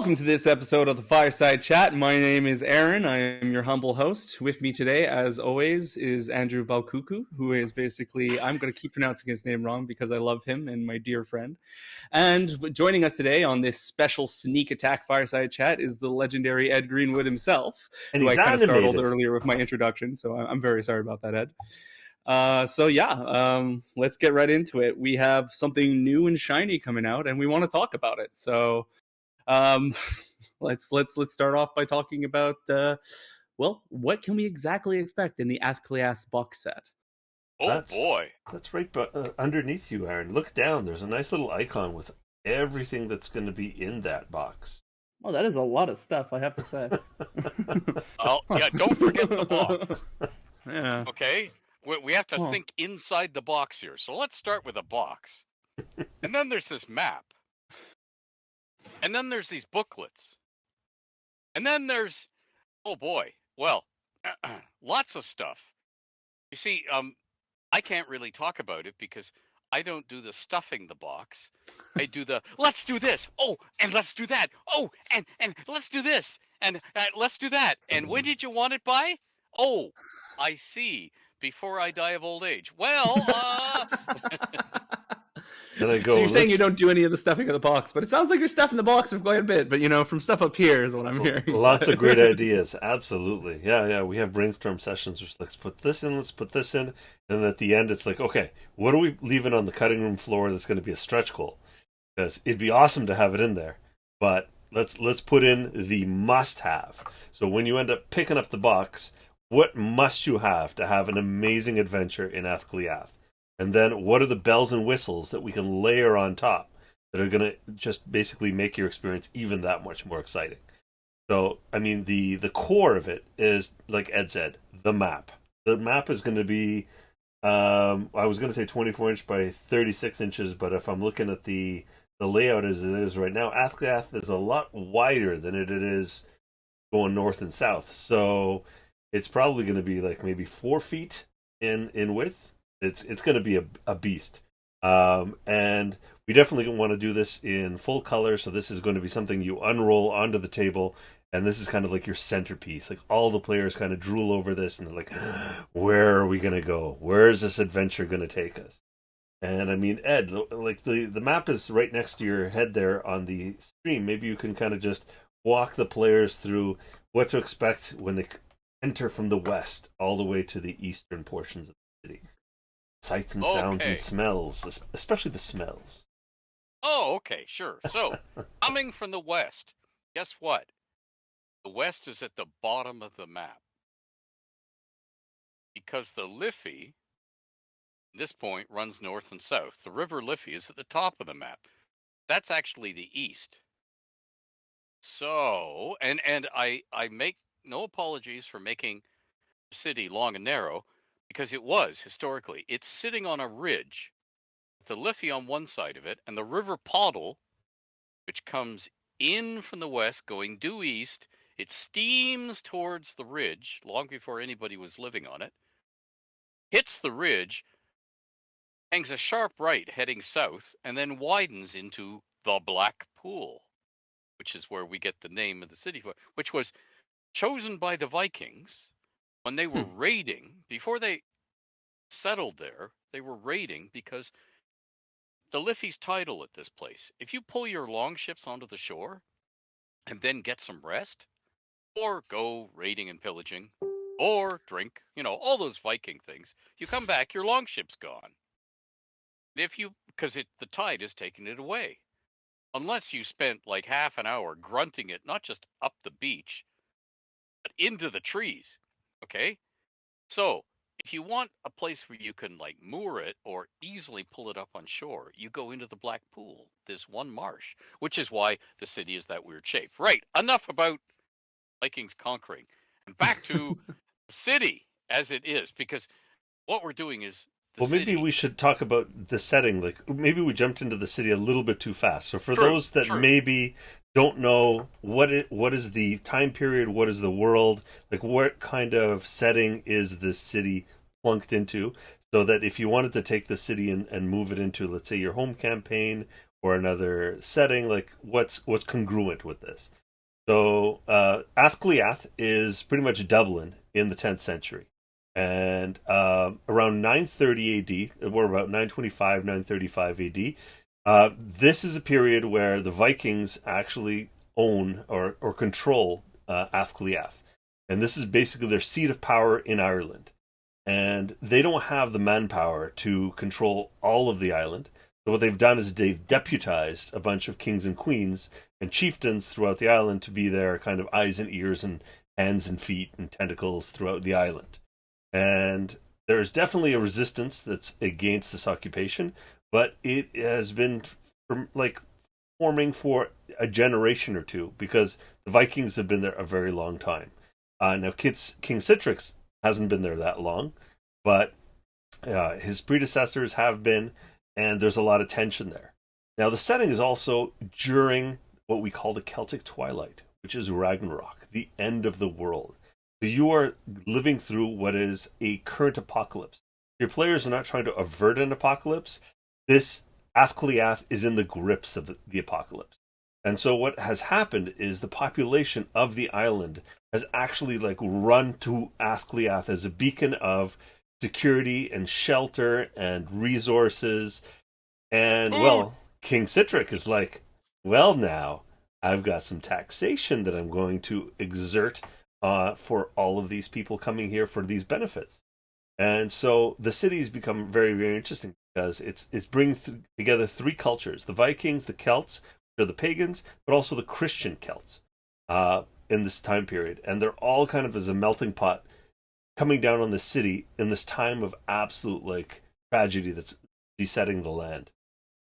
Welcome to this episode of the Fireside Chat. My name is Aaron. I am your humble host. With me today, as always, is Andrew Valkuku, who is basically, I'm going to keep pronouncing his name wrong because I love him and my dear friend. And joining us today on this special sneak attack Fireside Chat is the legendary Ed Greenwood himself, And who I he's kind of startled animated. earlier with my introduction, so I'm very sorry about that, Ed. Let's get right into it. We have something new and shiny coming out, and we want to talk about it. So um, let's start off by talking about what can we exactly expect in the Athcliath box set? Oh boy. That's right underneath you, Aaron. Look down. There's a nice little icon with everything that's going to be in that box. Oh, that is a lot of stuff, I have to say. Oh, yeah, don't forget the box. Yeah. Okay? We have to think inside the box here. So let's start with a box. And then there's this map. And then there's these booklets. And then there's, oh boy, well, lots of stuff. You see, I can't really talk about it because I don't do the stuffing the box. I do the, let's do this. Oh, and let's do that. Oh, and let's do this. And let's do that. And when did you want it by? Oh, I see. Before I die of old age. Well, Then I go, so you're saying you don't do any of the stuffing of the box, but it sounds like you're stuffing the box with quite a bit. But from stuff up here is what I'm hearing. Lots of great ideas. Absolutely. Yeah. We have brainstorm sessions. Just let's put this in, let's put this in. And at the end, it's like, okay, what are we leaving on the cutting room floor that's going to be a stretch goal? Because it'd be awesome to have it in there. But let's put in the must-have. So when you end up picking up the box, what must you have to have an amazing adventure in Athcliath? And then what are the bells and whistles that we can layer on top that are going to just basically make your experience even that much more exciting? So, I mean, the core of it is, like Ed said, the map. The map is going to be, I was going to say 24 inch by 36 inches, but if I'm looking at the layout as it is right now, Athcliath is a lot wider than it is going north and south. So it's probably going to be like maybe 4 feet in width. It's going to be a beast. And we definitely want to do this in full color. So this is going to be something you unroll onto the table. And this is kind of like your centerpiece. Like all the players kind of drool over this and they're like, where are we going to go? Where is this adventure going to take us? And I mean, Ed, like the map is right next to your head there on the stream. Maybe you can kind of just walk the players through what to expect when they enter from the west all the way to the eastern portions of the city. Sights and sounds and smells, especially the smells. Oh, okay, sure. So, coming from the west, guess what? The west is at the bottom of the map. Because the Liffey, at this point, runs north and south. The river Liffey is at the top of the map. That's actually the east. So, and I make no apologies for making the city long and narrow, because it was, historically. It's sitting on a ridge, with the Liffey on one side of it, and the River Poddle, which comes in from the west, going due east. It steams towards the ridge, long before anybody was living on it, hits the ridge, hangs a sharp right heading south, and then widens into the Black Pool, which is where we get the name of the city, which was chosen by the Vikings when they were raiding. Before they settled there, they were raiding because the Liffey's tidal at this place. If you pull your longships onto the shore and then get some rest, or go raiding and pillaging, or drink, all those Viking things, you come back, your longship's gone. Because the tide has taken it away. Unless you spent like half an hour grunting it, not just up the beach, but into the trees. Okay? So, if you want a place where you can like moor it or easily pull it up on shore, you go into the Black Pool, this one marsh, which is why the city is that weird shape. Right, enough about Vikings conquering. And back to the city as it is, because what we're doing is maybe we should talk about the setting. Like maybe we jumped into the city a little bit too fast. So for those that maybe don't know what is the time period, what is the world, like what kind of setting is this city plunked into, so that if you wanted to take the city and move it into, let's say, your home campaign or another setting, like what's congruent with this. So Athcliath is pretty much Dublin in the 10th century. And around 930 AD, or about 925, 935 AD, this is a period where the Vikings actually own or control Athcliath. And this is basically their seat of power in Ireland. And they don't have the manpower to control all of the island. So what they've done is they've deputized a bunch of kings and queens and chieftains throughout the island to be their kind of eyes and ears and hands and feet and tentacles throughout the island. And there's definitely a resistance that's against this occupation, but it has been like forming for a generation or two because the Vikings have been there a very long time. Now, King Citrix hasn't been there that long, but his predecessors have been, and there's a lot of tension there. Now, the setting is also during what we call the Celtic Twilight, which is Ragnarok, the end of the world. So you are living through what is a current apocalypse. Your players are not trying to avert an apocalypse. This Athcliath is in the grips of the apocalypse. And so what has happened is the population of the island has actually like run to Athcliath as a beacon of security and shelter and resources. And well, King Citric is like, well, now I've got some taxation that I'm going to exert for all of these people coming here for these benefits. And so the city's become very, very interesting because it's bringing together three cultures: the Vikings, the Celts, which are the pagans, but also the Christian Celts in this time period. And they're all kind of as a melting pot coming down on the city in this time of absolute like tragedy that's besetting the land.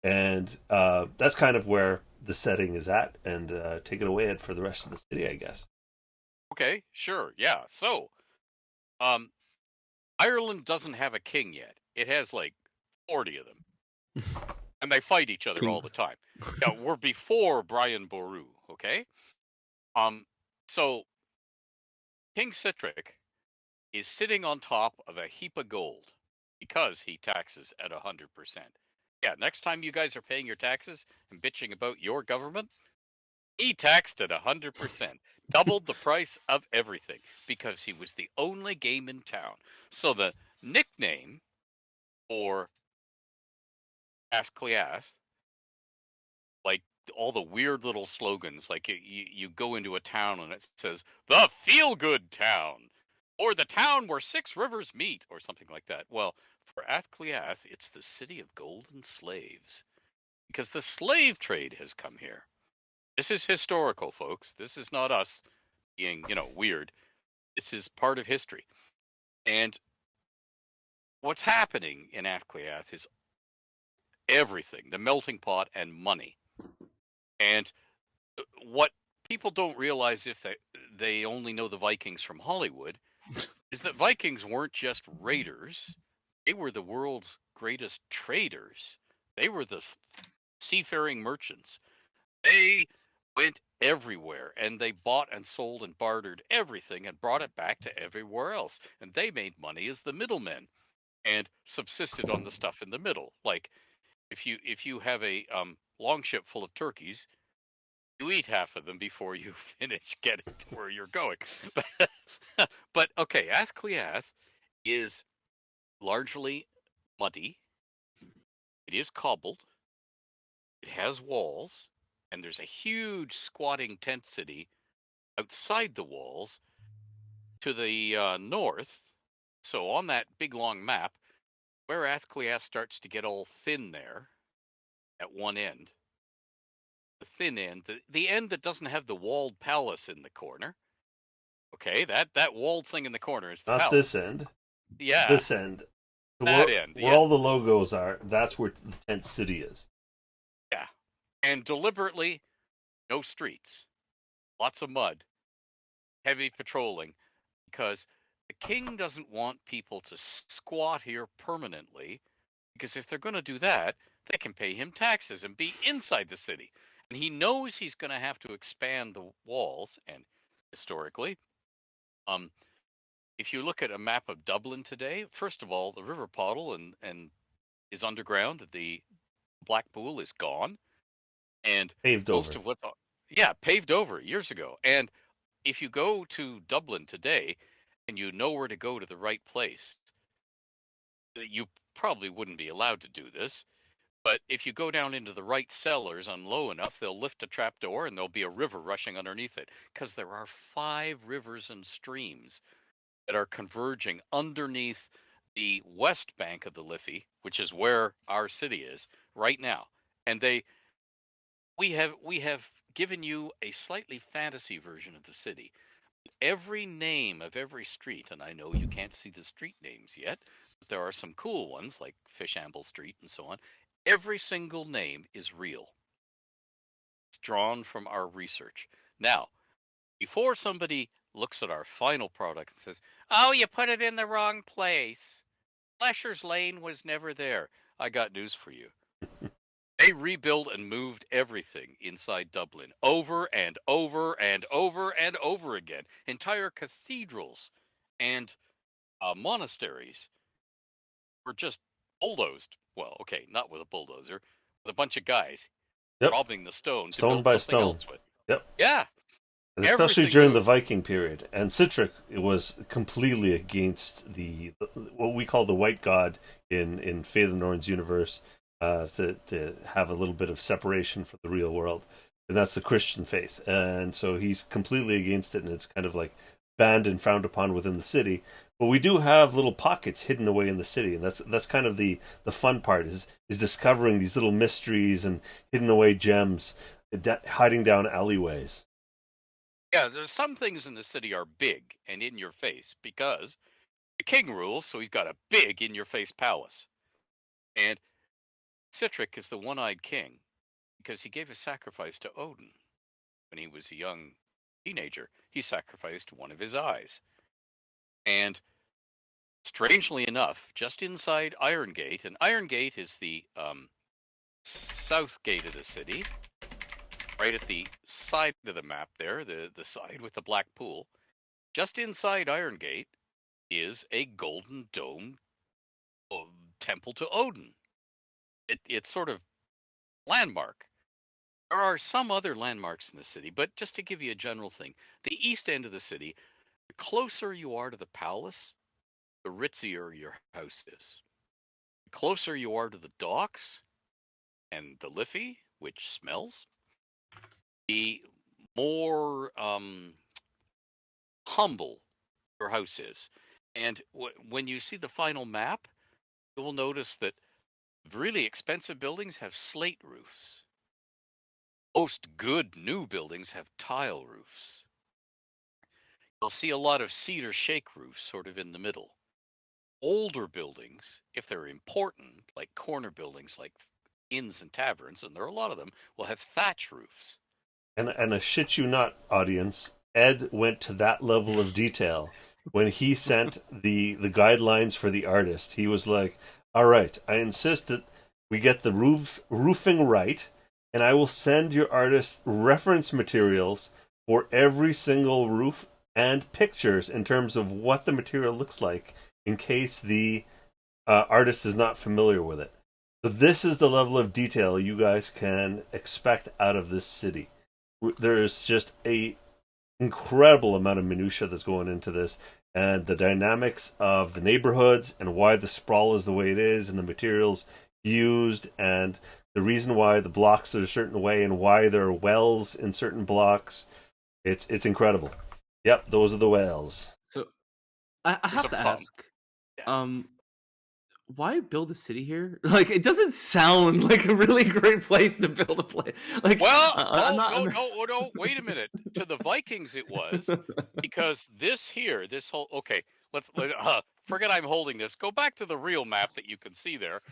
And that's kind of where the setting is at. And take it away, Ed, for the rest of the city, I guess. Okay, sure, yeah. So, um, Ireland doesn't have a king yet. It has like 40 of them, and they fight each other all the Kings. time. Yeah, we're before Brian Boru. Okay, um, so King Citric is sitting on top of a heap of gold because he taxes at 100%. Yeah, next time you guys are paying your taxes and bitching about your government, he taxed at 100%, doubled the price of everything because he was the only game in town. So the nickname for Ascleas, like all the weird little slogans, like you go into a town and it says, the feel good town, or the town where six rivers meet, or something like that. Well, for Athcliath, it's the city of golden slaves because the slave trade has come here. This is historical, folks. This is not us being, weird. This is part of history. And what's happening in Athcliath is everything, the melting pot and money. And what people don't realize if they only know the Vikings from Hollywood is that Vikings weren't just raiders. They were the world's greatest traders. They were the seafaring merchants. They went everywhere and they bought and sold and bartered everything and brought it back to everywhere else. And they made money as the middlemen and subsisted on the stuff in the middle. Like if you have a long ship full of turkeys, you eat half of them before you finish getting to where you're going. But okay, Athcliath is largely muddy. It is cobbled. It has walls, and there's a huge squatting tent city outside the walls to the north. So on that big long map, where Athcliath starts to get all thin there at one end, the thin end, the end that doesn't have the walled palace in the corner. Okay, that walled thing in the corner is the Not this palace. end. Yeah, This end. that end. Where Yeah, all the logos are, that's where the tent city is. yeah. And deliberately, no streets, lots of mud, heavy patrolling, because the king doesn't want people to squat here permanently, because if they're going to do that, they can pay him taxes and be inside the city. And he knows he's going to have to expand the walls. And historically, um, if you look at a map of Dublin today, first of all, the River Poddle and is underground. The Black Pool is gone. and Paved most over. of paved over years ago. And if you go to Dublin today and you know where to go to the right place, you probably wouldn't be allowed to do this. But if you go down into the right cellars on low enough, they'll lift a trap door and there'll be a river rushing underneath it. Because there are 5 rivers and streams that are converging underneath the west bank of the Liffey, which is where our city is right now. And we have given you a slightly fantasy version of the city. Every name of every street, and I know you can't see the street names yet, but there are some cool ones like Fishamble Street and so on. Every single name is real. It's drawn from our research. Now, before somebody looks at our final product and says, "Oh, you put it in the wrong place. Flesher's Lane was never there." I got news for you. They rebuilt and moved everything inside Dublin over and over and over and over again. Entire cathedrals and monasteries were just bulldozed. Well, okay, not with a bulldozer, with a bunch of guys Yep. robbing the stone to Stone build by something stone. else with. Yep. Yeah, And especially everything during the moved. Viking period. And Citric was completely against the what we call the White God in Fate of the Norns universe, to have a little bit of separation from the real world, and that's the Christian faith. And so he's completely against it, and it's kind of like banned and frowned upon within the city. But we do have little pockets hidden away in the city, and that's kind of the fun part is discovering these little mysteries and hidden away gems hiding down alleyways. Yeah, there's some things in the city are big and in your face because the king rules, so he's got a big in your face palace. And Citric is the one-eyed king because he gave a sacrifice to Odin when he was a young teenager. He sacrificed one of his eyes. And strangely enough, just inside Iron Gate, and Iron Gate is the south gate of the city, right at the side of the map there, the side with the black pool. Just inside Iron Gate is a golden dome temple to Odin. It's sort of landmark. There are some other landmarks in the city, but just to give you a general thing, the east end of the city, the closer you are to the palace, the ritzier your house is. The closer you are to the docks and the Liffey, which smells, the more humble your house is. And when you see the final map, you will notice that really expensive buildings have slate roofs. Most good new buildings have tile roofs. You'll see a lot of cedar shake roofs sort of in the middle. Older buildings, if they're important, like corner buildings like inns and taverns, and there are a lot of them, will have thatch roofs. And I shit you not, audience, Ed went to that level of detail when he sent the guidelines for the artist. He was like, "All right, I insist that we get the roofing right, and I will send your artist reference materials for every single roof and pictures in terms of what the material looks like in case the artist is not familiar with it." So this is the level of detail you guys can expect out of this city. There's just a incredible amount of minutia that's going into this, and the dynamics of the neighborhoods and why the sprawl is the way it is, and the materials used, and the reason why the blocks are a certain way, and why there are wells in certain blocks. It's incredible. Yep, those are the wells. So I There's have a to pump. ask, Yeah. why build a city here? Like, it doesn't sound like a really great place to build a place. Like, Well, I'm not. no, wait a minute. To the Vikings, it was because this whole forget I'm holding this. Go back to the real map that you can see there.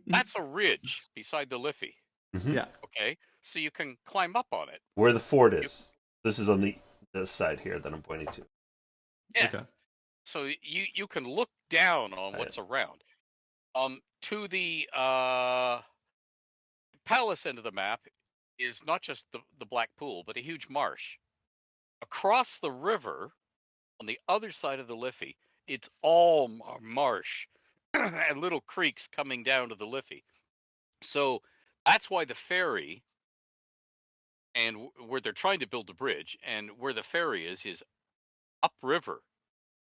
That's a ridge beside the Liffey. Mm-hmm. Yeah. Okay, so you can climb up on it. Where the fort You, is. This is on the side here that I'm pointing to. yeah. Okay. So you can look down on I- what's around. To the palace end of the map is not just the Black Pool, but a huge marsh. Across the river, on the other side of the Liffey, it's all marsh and little creeks coming down to the Liffey. So that's why the ferry and where they're trying to build the bridge, and where the ferry is upriver,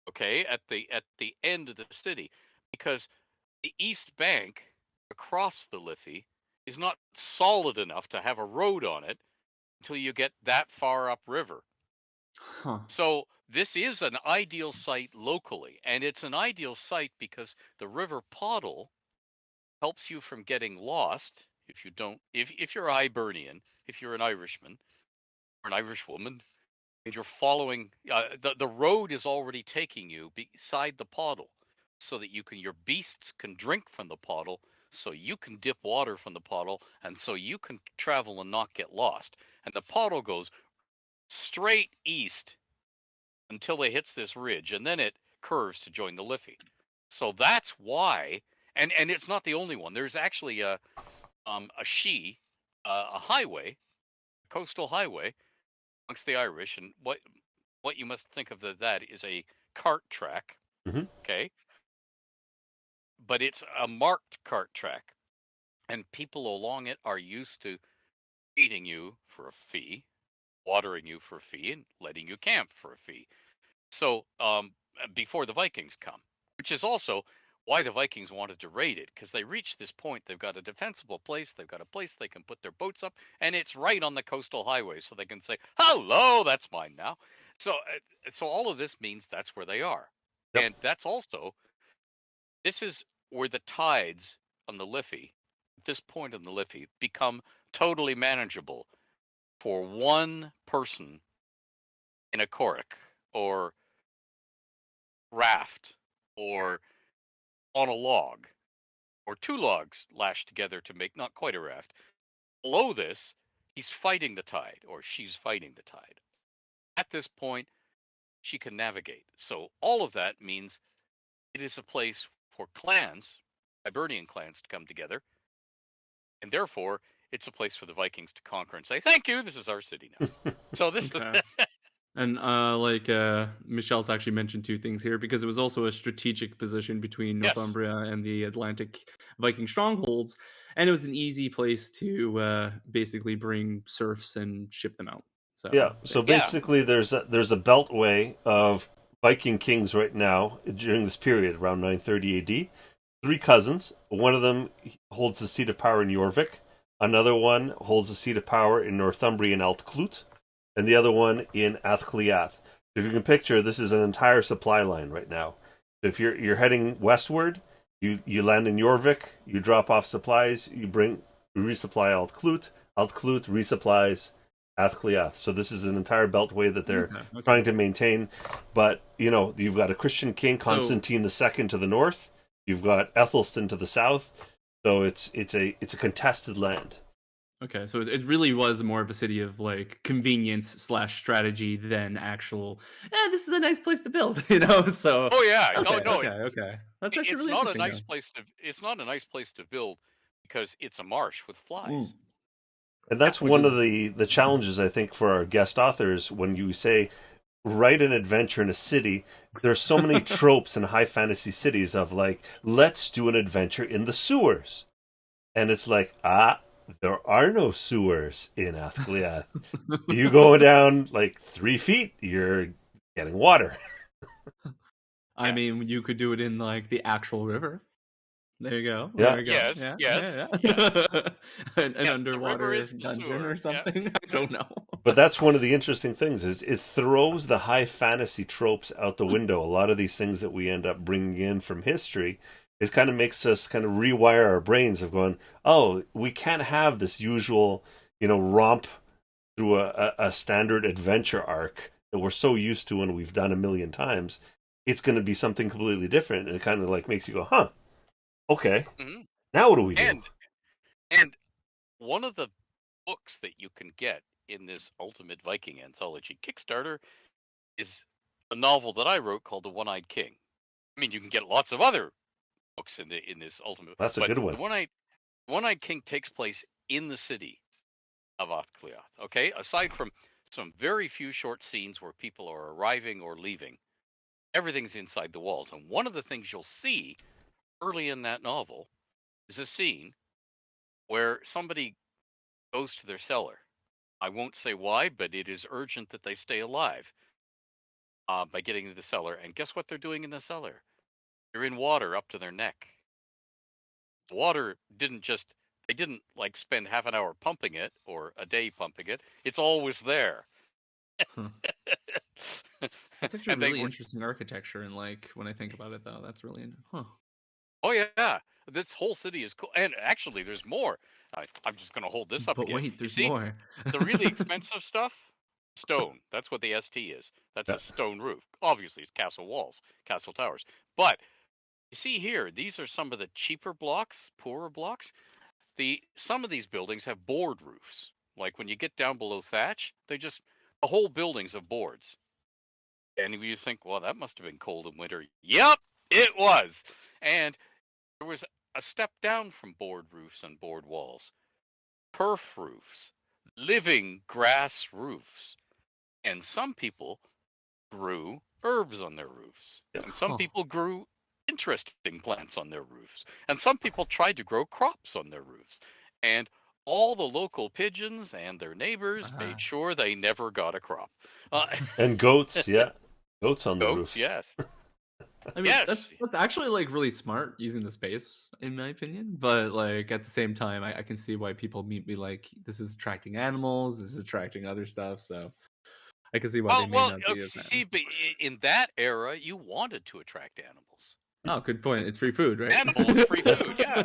okay, at the end of the city, because the east bank across the Liffey is not solid enough to have a road on it until you get that far upriver. Huh. So this is an ideal site locally, and it's an ideal site because the River Poddle helps you from getting lost if you don't if you're a Hibernian, if you're an Irishman or an Irish woman, and you're following the road is already taking you beside the Poddle, so that your beasts can drink from the Poddle, so you can dip water from the Poddle, and so you can travel and not get lost. And the Poddle goes straight east until it hits this ridge, and then it curves to join the Liffey. So that's why, and it's not the only one. There's actually a highway, a coastal highway amongst the Irish, and what you must think of that is a cart track, Mhm. okay? But it's a marked cart track, and people along it are used to feeding you for a fee, watering you for a fee, and letting you camp for a fee. So before the Vikings come, which is also why the Vikings wanted to raid it, because they reached this point, they've got a defensible place, they've got a place they can put their boats up, and it's right on the coastal highway, so they can say, "Hello, that's mine now." So all of this means that's where they are, Yep. and this is where the tides on the Liffey, at this point on the Liffey, become totally manageable for one person in a corrick or raft or on a log or two logs lashed together to make not quite a raft. Below this, he's fighting the tide, or she's fighting the tide. At this point, she can navigate. So all of that means it is a place for clans, Hibernian clans, to come together, and therefore it's a place for the Vikings to conquer and say, "Thank you, this is our city now." So this Okay. And Michelle's actually mentioned two things here, because it was also a strategic position between yes, Northumbria and the Atlantic Viking strongholds, and it was an easy place to basically bring serfs and ship them out. Yeah. So So yeah, basically, there's a beltway of Viking kings right now during this period around 930 AD. Three cousins. One of them holds the seat of power in Jorvik. Another one holds the seat of power in Northumbria and Altclut, and the other one in Athcliath. If you can picture, this is an entire supply line right now. If you're heading westward, you land in Jorvik, you drop off supplies, you resupply Altclut, Altclut resupplies Athcliath. So this is an entire beltway that they're trying to maintain. But you've got a Christian king, Constantine II, to the north. You've got Ethelstan to the south. So it's a contested land. Okay, so it really was more of a city of like convenience slash strategy than actual. This is a nice place to build, So oh yeah, okay, no, okay. That's actually it's really not a interesting. nice place to. It's not a nice place to build because it's a marsh with flies. And that's Which one is of the challenges, I think, for our guest authors when you say write an adventure in a city. There's so many tropes in high fantasy cities of like, let's do an adventure in the sewers. And it's like, there are no sewers in Athcliath. You go down like 3 feet, you're getting water. I mean, you could do it in like the actual river. There you go. Yeah. There you go. Yes, Yeah, yes, yeah, yes. yeah. An Yes, the river underwater is the dungeon sewer. or something. I don't know. But that's one of the interesting things is it throws the high fantasy tropes out the window. A lot of these things that we end up bringing in from history is kind of makes us kind of rewire our brains of going, oh, we can't have this usual, romp through a standard adventure arc that we're so used to and we've done a million times. It's going to be something completely different, and it kind of like makes you go, huh, okay, hmm now what do we do? And one of the books that you can get in this Ultimate Viking Anthology Kickstarter is a novel that I wrote called The One-Eyed King. I mean, you can get lots of other books in this Ultimate, That's a but good one. The One-Eyed King takes place in the city of Athcliath. Okay, aside from some very few short scenes where people are arriving or leaving, everything's inside the walls. And one of the things you'll see early in that novel is a scene where somebody goes to their cellar, I won't say why, but it is urgent that they stay alive by getting into the cellar. And guess what they're doing in the cellar? They're in water up to their neck. Water they didn't like spend half an hour pumping it or a day pumping it. It's always there. Huh. That's actually And they really were, interesting architecture, and like when I think about it, though, that's really huh. oh yeah, this whole city is cool. And actually, there's more. I'm just going to hold this up But again. wait, You there's see, more. the really expensive stuff, stone. That's what the ST is. That's Yeah. a stone roof. Obviously, it's castle walls, castle towers. But you see here, these are some of the cheaper blocks, poorer blocks. Some of these buildings have board roofs. Like when you get down below thatch, the whole building's of boards. And if you think, well, that must have been cold in winter. Yep, it was. And there was a step down from board roofs and board walls. Turf roofs, living grass roofs. And some people grew herbs on their roofs. And some Huh. people grew interesting plants on their roofs. And some people tried to grow crops on their roofs. And all the local pigeons and their neighbors made sure they never got a crop. And goats, yeah. Goats on the Goats, roofs. yes. I mean, Yes. that's actually like really smart using the space, in my opinion. But like at the same time, I can see why people be like, this is attracting animals, this is attracting other stuff. So I can see why they may Well, not be a see, fan. but in that era, you wanted to attract animals. Oh, good point. It's free food, right? Animals, free food, yeah.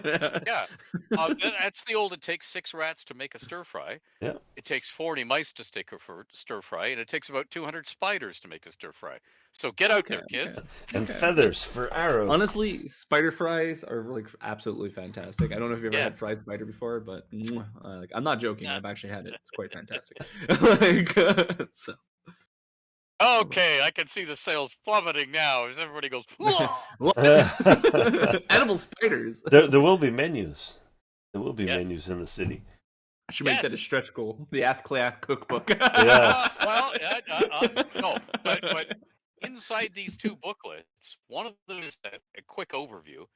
Yeah. That's the old, it takes 6 rats to make a stir fry. Yeah. It takes 40 mice to stick a stir fry, and it takes about 200 spiders to make a stir fry. So get out there, kids. And feathers for arrows. Honestly, spider fries are like absolutely fantastic. I don't know if you've ever Yeah. had fried spider before, but like, I'm not joking. Yeah. I've actually had it. It's quite fantastic. like, so. Okay, I can see the sales plummeting now as everybody goes, What? Edible spiders. There will be menus. There will be Yes. menus in the city. I should make that a Yes. stretch goal. The Athclath cookbook. Yes. well, no, but inside these 2 booklets, one of them is a quick overview,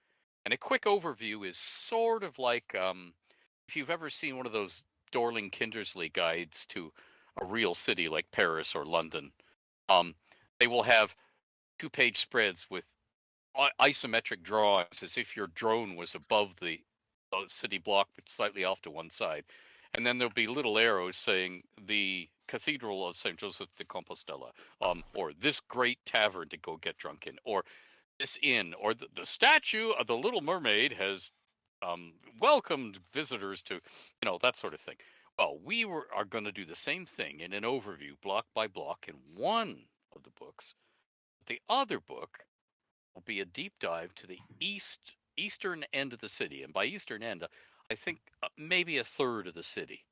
and a quick overview is sort of like if you've ever seen one of those Dorling Kindersley guides to a real city like Paris or London, they will have 2-page spreads with isometric drawings as if your drone was above the city block but slightly off to one side. And then there'll be little arrows saying the Cathedral of St. Joseph de Compostela, or this great tavern to go get drunk in, or this inn, or the statue of the Little Mermaid has welcomed visitors to, that sort of thing. Well, are going to do the same thing in an overview, block by block, in one of the books. The other book will be a deep dive to the eastern end of the city, and by eastern end, I think maybe a third of the city,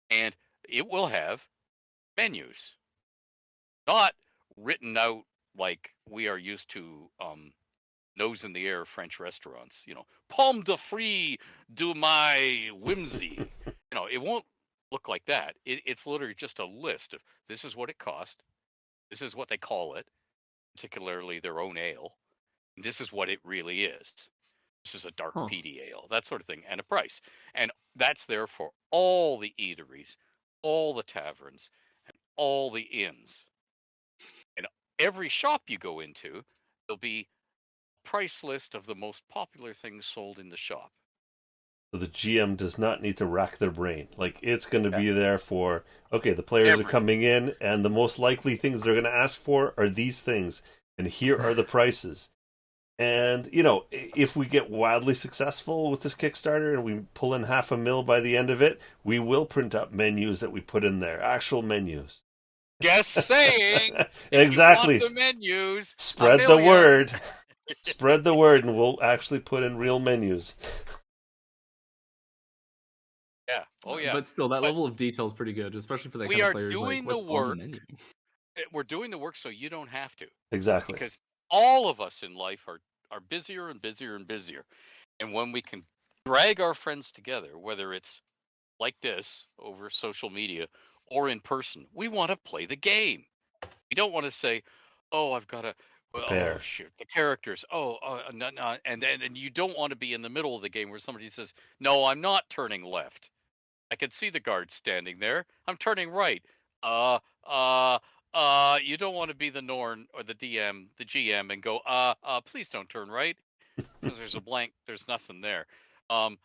and it will have menus, not written out like we are used to nose in the air French restaurants. Pomme de fruits de my whimsy. It won't look like that. It's literally just a list of this is what it cost, this is what they call it, particularly their own ale. This is what it really is. This is a dark peaty ale, that sort of thing, and a price. And that's there for all the eateries, all the taverns, and all the inns. And every shop you go into, there'll be a price list of the most popular things sold in the shop. So the GM does not need to rack their brain. Like, it's going to be there for, okay, the players are coming in, and the most likely things they're going to ask for are these things, and here are the prices. And, if we get wildly successful with this Kickstarter and we pull in $500,000 by the end of it, we will print up menus that we put in there, actual menus. Just saying. Exactly. If you want the menus. Spread the word. Spread the word, and we'll actually put in real menus. Yeah. Oh, yeah. But still, that level of detail is pretty good, especially for the kind of players. We are doing like, the work. We're doing the work so you don't have to. Exactly. Because all of us in life are busier and busier and busier. And when we can drag our friends together, whether it's like this over social media or in person, we want to play the game. We don't want to say, oh, I've got to, oh, shoot, the characters, no, and you don't want to be in the middle of the game where somebody says, no, I'm not turning left. I can see the guard standing there. I'm turning right. You don't want to be the Norn or the DM, the GM, and go, please don't turn right, because there's a blank. There's nothing there. Wait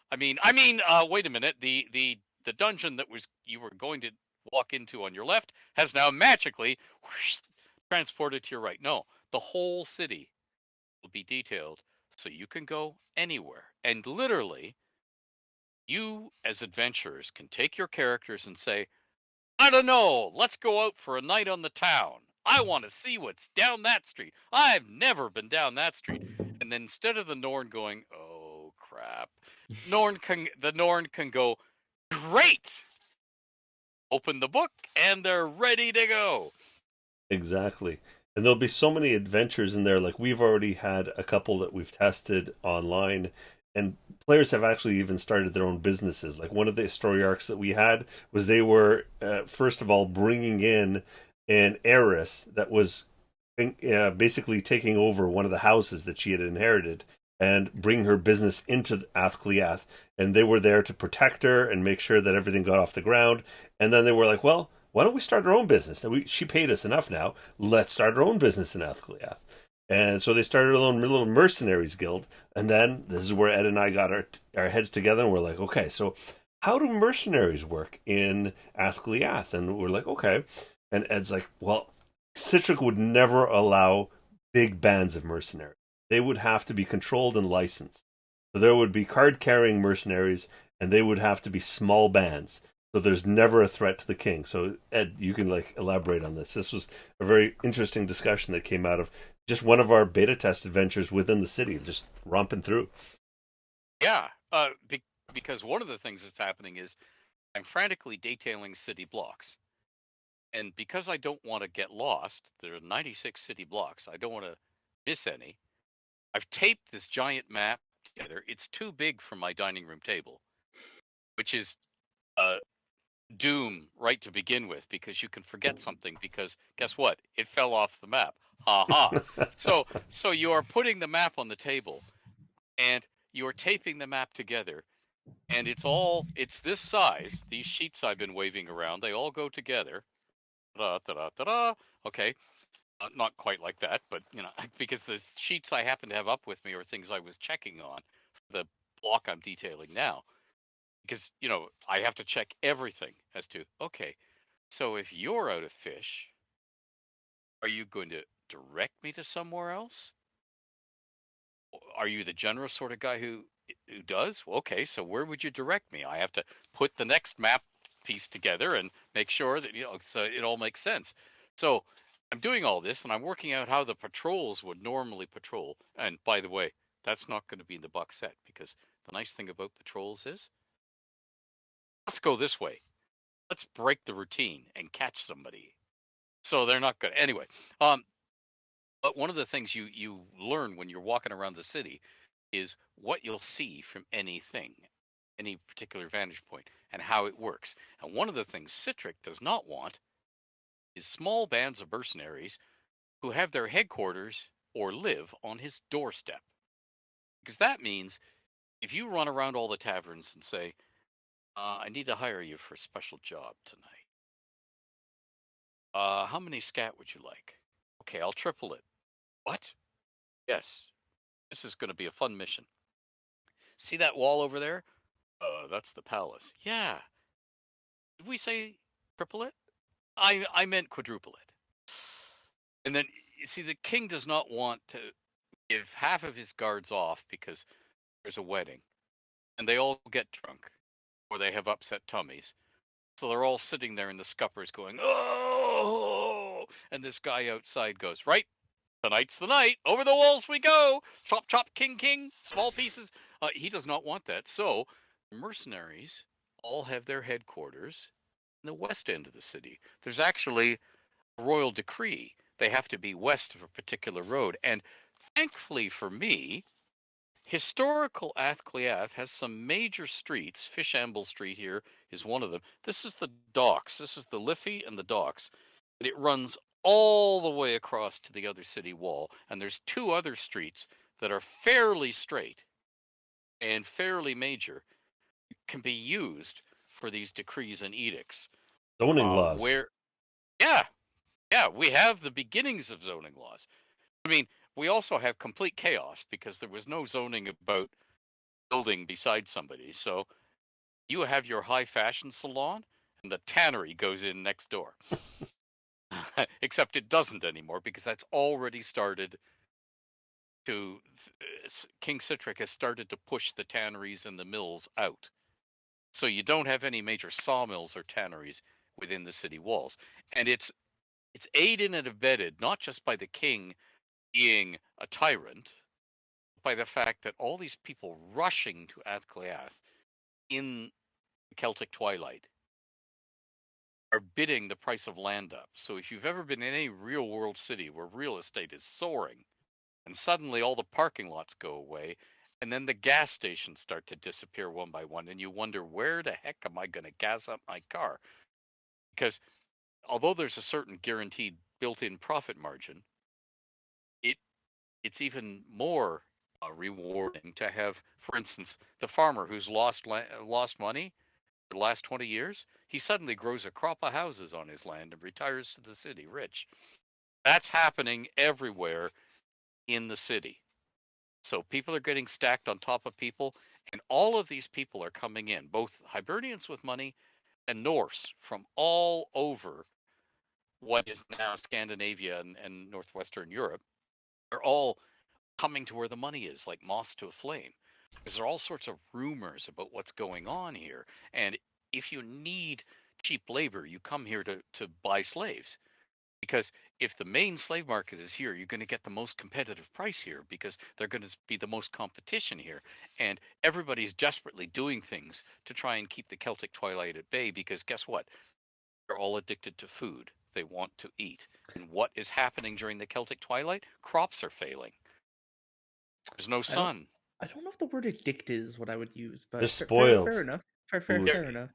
a minute. The dungeon that you were going to walk into on your left has now magically whoosh, transported to your right. No, the whole city will be detailed, so you can go anywhere. And literally, you as adventurers can take your characters and say, I don't know, let's go out for a night on the town. I want to see what's down that street. I've never been down that street. And then instead of the Norn going, oh crap, the Norn can go, great. Open the book and they're ready to go. Exactly. And there'll be so many adventures in there. Like we've already had a couple that we've tested online, and players have actually even started their own businesses. Like one of the story arcs that we had was they were, first of all, bringing in an heiress that was basically taking over one of the houses that she had inherited and bring her business into Athcliath. And they were there to protect her and make sure that everything got off the ground. And then they were like, well, why don't we start our own business? Now she paid us enough now. Let's start our own business in Athcliath. And so they started their own little mercenaries guild. And then this is where Ed and I got our heads together and we're like, okay, so how do mercenaries work in Athcliath? And we're like, okay. And Ed's like, well, Citric would never allow big bands of mercenaries. They would have to be controlled and licensed. So there would be card-carrying mercenaries, and they would have to be small bands. So there's never a threat to the king. So Ed, you can elaborate on this. This was a very interesting discussion that came out of just one of our beta test adventures within the city, just romping through. Yeah, because one of the things that's happening is I'm frantically detailing city blocks. And because I don't want to get lost, there are 96 city blocks. I don't want to miss any. I've taped this giant map together. It's too big for my dining room table, which is doom right to begin with, because you can forget something because guess what? It fell off the map. Ha ha. So you are putting the map on the table and you're taping the map together, and it's this size. These sheets I've been waving around, they all go together. Da, da, da, da, da. Okay. Not quite like that, but because the sheets I happen to have up with me are things I was checking on for the block I'm detailing now. Because I have to check everything as to, okay, so if you're out of fish, are you going to direct me to somewhere else? Are you the generous sort of guy who does? Well, okay, so where would you direct me? I have to put the next map piece together and make sure that so it all makes sense. So I'm doing all this and I'm working out how the patrols would normally patrol. And by the way, that's not going to be in the buck set, because the nice thing about patrols is, let's go this way. Let's break the routine and catch somebody. So they're not good. Anyway, but one of the things you learn when you're walking around the city is what you'll see from anything, any particular vantage point, and how it works. And one of the things Citric does not want is small bands of mercenaries who have their headquarters or live on his doorstep. Because that means if you run around all the taverns and say, I need to hire you for a special job tonight. How many scat would you like? Okay, I'll triple it. What? Yes. This is going to be a fun mission. See that wall over there? That's the palace. Yeah. Did we say triple it? I meant quadruple it. And then, you see, the king does not want to give half of his guards off because there's a wedding. And they all get drunk. Or they have upset tummies. So they're all sitting there in the scuppers going, oh! And this guy outside goes, right, tonight's the night. Over the walls we go. Chop, chop, king, king. Small pieces. He does not want that. So mercenaries all have their headquarters in the west end of the city. There's actually a royal decree. They have to be west of a particular road. And thankfully for me, historical Athcliath has some major streets. Fishamble Street here is one of them. This is the docks. This is the Liffey and the docks. And it runs all the way across to the other city wall. And there's two other streets that are fairly straight and fairly major, can be used for these decrees and edicts. Zoning laws. Where, yeah, we have the beginnings of zoning laws. I mean, we also have complete chaos because there was no zoning about building beside somebody. So you have your high fashion salon and the tannery goes in next door. Except it doesn't anymore because that's already started to King Citric has started to push the tanneries and the mills out. So you don't have any major sawmills or tanneries within the city walls. And it's aided and abetted not just by the king being a tyrant, by the fact that all these people rushing to Athcliath in the Celtic twilight are bidding the price of land up. So if you've ever been in any real world city where real estate is soaring, and suddenly all the parking lots go away, and then the gas stations start to disappear one by one, and you wonder, where the heck am I going to gas up my car? Because although there's a certain guaranteed built-in profit margin, it's even more rewarding to have, for instance, the farmer who's lost money for the last 20 years, he suddenly grows a crop of houses on his land and retires to the city rich. That's happening everywhere in the city. So people are getting stacked on top of people, and all of these people are coming in, both Hibernians with money and Norse from all over what is now Scandinavia and northwestern Europe. They're all coming to where the money is, like moths to a flame. Because there are all sorts of rumors about what's going on here. And if you need cheap labor, you come here to buy slaves. Because if the main slave market is here, you're going to get the most competitive price here because they're going to be the most competition here. And everybody's desperately doing things to try and keep the Celtic twilight at bay because guess what? They're all addicted to food. They want to eat. And what is happening during the Celtic twilight? Crops are failing. There's no sun. I don't know if the word addicted is what I would use, but They're spoiled. Fair enough. Fair enough.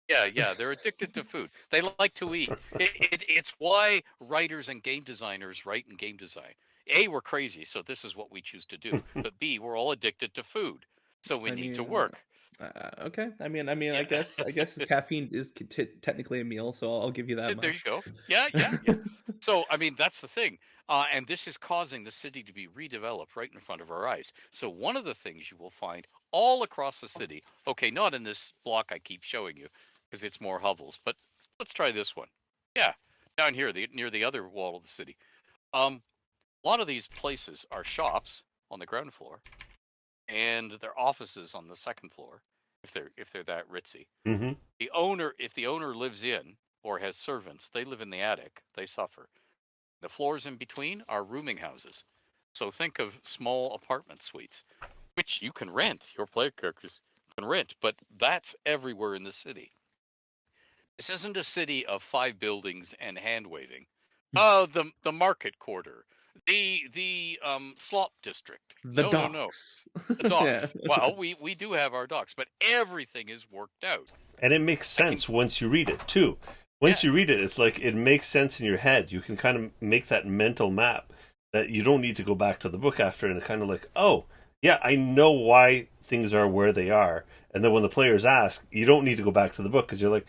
Yeah, they're addicted to food. They like to eat. It's why writers and game designers write in game design. A, we're crazy, so this is what we choose to do. But B, we're all addicted to food, so we need to work. Okay. I mean, I guess caffeine is technically a meal, so I'll give you that much. There you go. Yeah. So, I mean, that's the thing. And this is causing the city to be redeveloped right in front of our eyes. So one of the things you will find all across the city, okay, not in this block I keep showing you, because it's more hovels, but let's try this one. Yeah, down here, near the other wall of the city. A lot of these places are shops on the ground floor, and their offices on the second floor, if they're that ritzy. Mm-hmm. If the owner lives in or has servants, they live in the attic. They suffer. The floors in between are rooming houses. So think of small apartment suites, which you can rent. Your player characters can rent, but that's everywhere in the city. This isn't a city of 5 buildings and hand waving. Oh, the market quarter, the slop district. The docks. No. The docks. Yeah. Well, we do have our docks, but everything is worked out. And it makes sense once you read it too. Once you read it, it's like it makes sense in your head. You can kind of make that mental map that you don't need to go back to the book after, and kind of like, oh, yeah, I know why things are where they are. And then when the players ask, you don't need to go back to the book because you're like,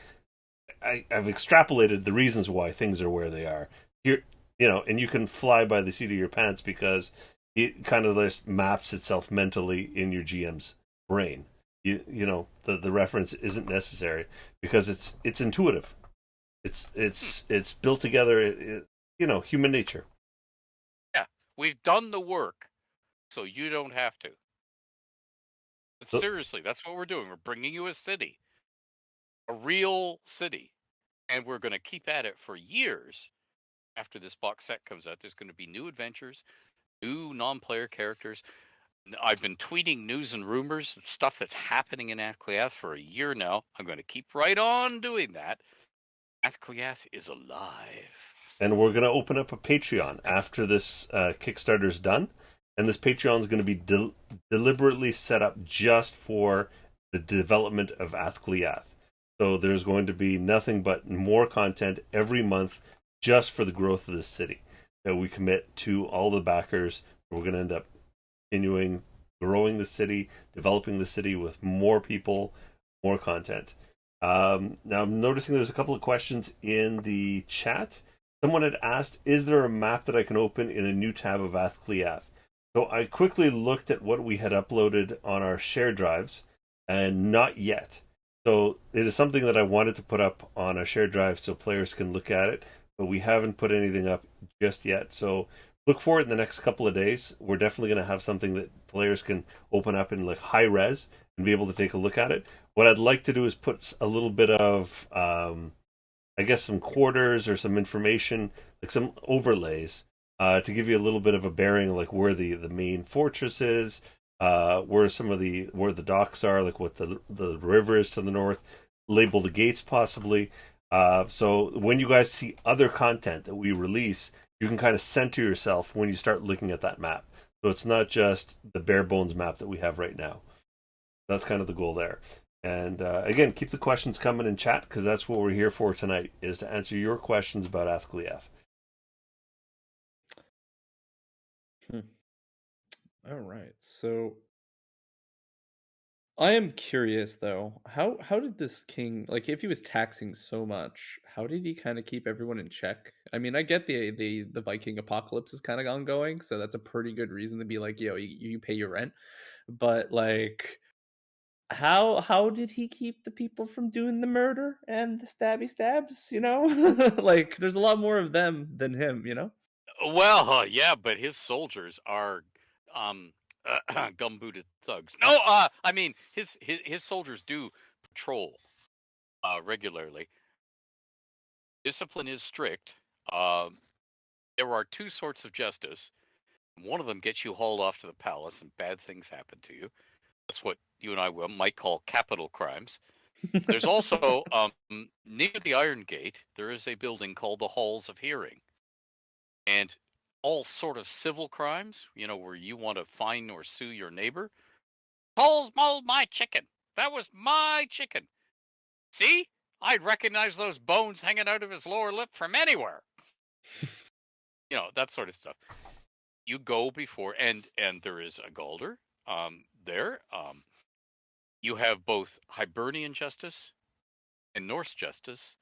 I've extrapolated the reasons why things are where they are. Here, and you can fly by the seat of your pants because it kind of just maps itself mentally in your GM's brain. The reference isn't necessary because it's intuitive. It's built together. Human nature. Yeah, we've done the work, so you don't have to. But seriously, that's what we're doing. We're bringing you a city, a real city, and we're going to keep at it for years. After this box set comes out, there's going to be new adventures, new non-player characters. I've been tweeting news and rumors, stuff that's happening in Athcliath for a year now. I'm going to keep right on doing that. Athcliath is alive. And we're going to open up a Patreon after this Kickstarter's done. And this Patreon is going to be deliberately set up just for the development of Athcliath. So there's going to be nothing but more content every month just for the growth of this city. That we commit to all the backers. We're going to end up continuing growing the city, developing the city with more people, more content. Now I'm noticing there's a couple of questions in the chat. Someone had asked, "Is there a map that I can open in a new tab of Athcliath?" So I quickly looked at what we had uploaded on our share drives, and not yet. So it is something that I wanted to put up on a shared drive so players can look at it, but we haven't put anything up just yet. So look for it in the next couple of days. We're definitely going to have something that players can open up in like high res and be able to take a look at it. What I'd like to do is put a little bit of, I guess, some quarters or some information, like some overlays, to give you a little bit of a bearing, like where the main fortress is, where where the docks are, like what the river is to the north, label the gates possibly. So when you guys see other content that we release, you can kind of center yourself when you start looking at that map. So it's not just the bare bones map that we have right now. That's kind of the goal there. And again, keep the questions coming in chat because that's what we're here for tonight, is to answer your questions about Athcliath. All right. So I am curious though, how did this king, like, if he was taxing so much, how did he kind of keep everyone in check? I mean, I get the Viking apocalypse is kind of ongoing, so that's a pretty good reason to be like, yo, you pay your rent. But like, how did he keep the people from doing the murder and the stabby stabs, you know? Like, there's a lot more of them than him, you know? Well, yeah, but his soldiers are um gumbooted thugs. No, I mean his soldiers do patrol regularly. Discipline is strict. Um, there are two sorts of justice. One of them gets you hauled off to the palace, and bad things happen to you. That's what you and I might call capital crimes. There's also near the Iron Gate, there is a building called the Halls of Hearing, and all sort of civil crimes, where you want to fine or sue your neighbor. Holes mauled my chicken. That was my chicken. See? I'd recognize those bones hanging out of his lower lip from anywhere. That sort of stuff. You go before, and there is a Galder there. You have both Hibernian justice and Norse justice,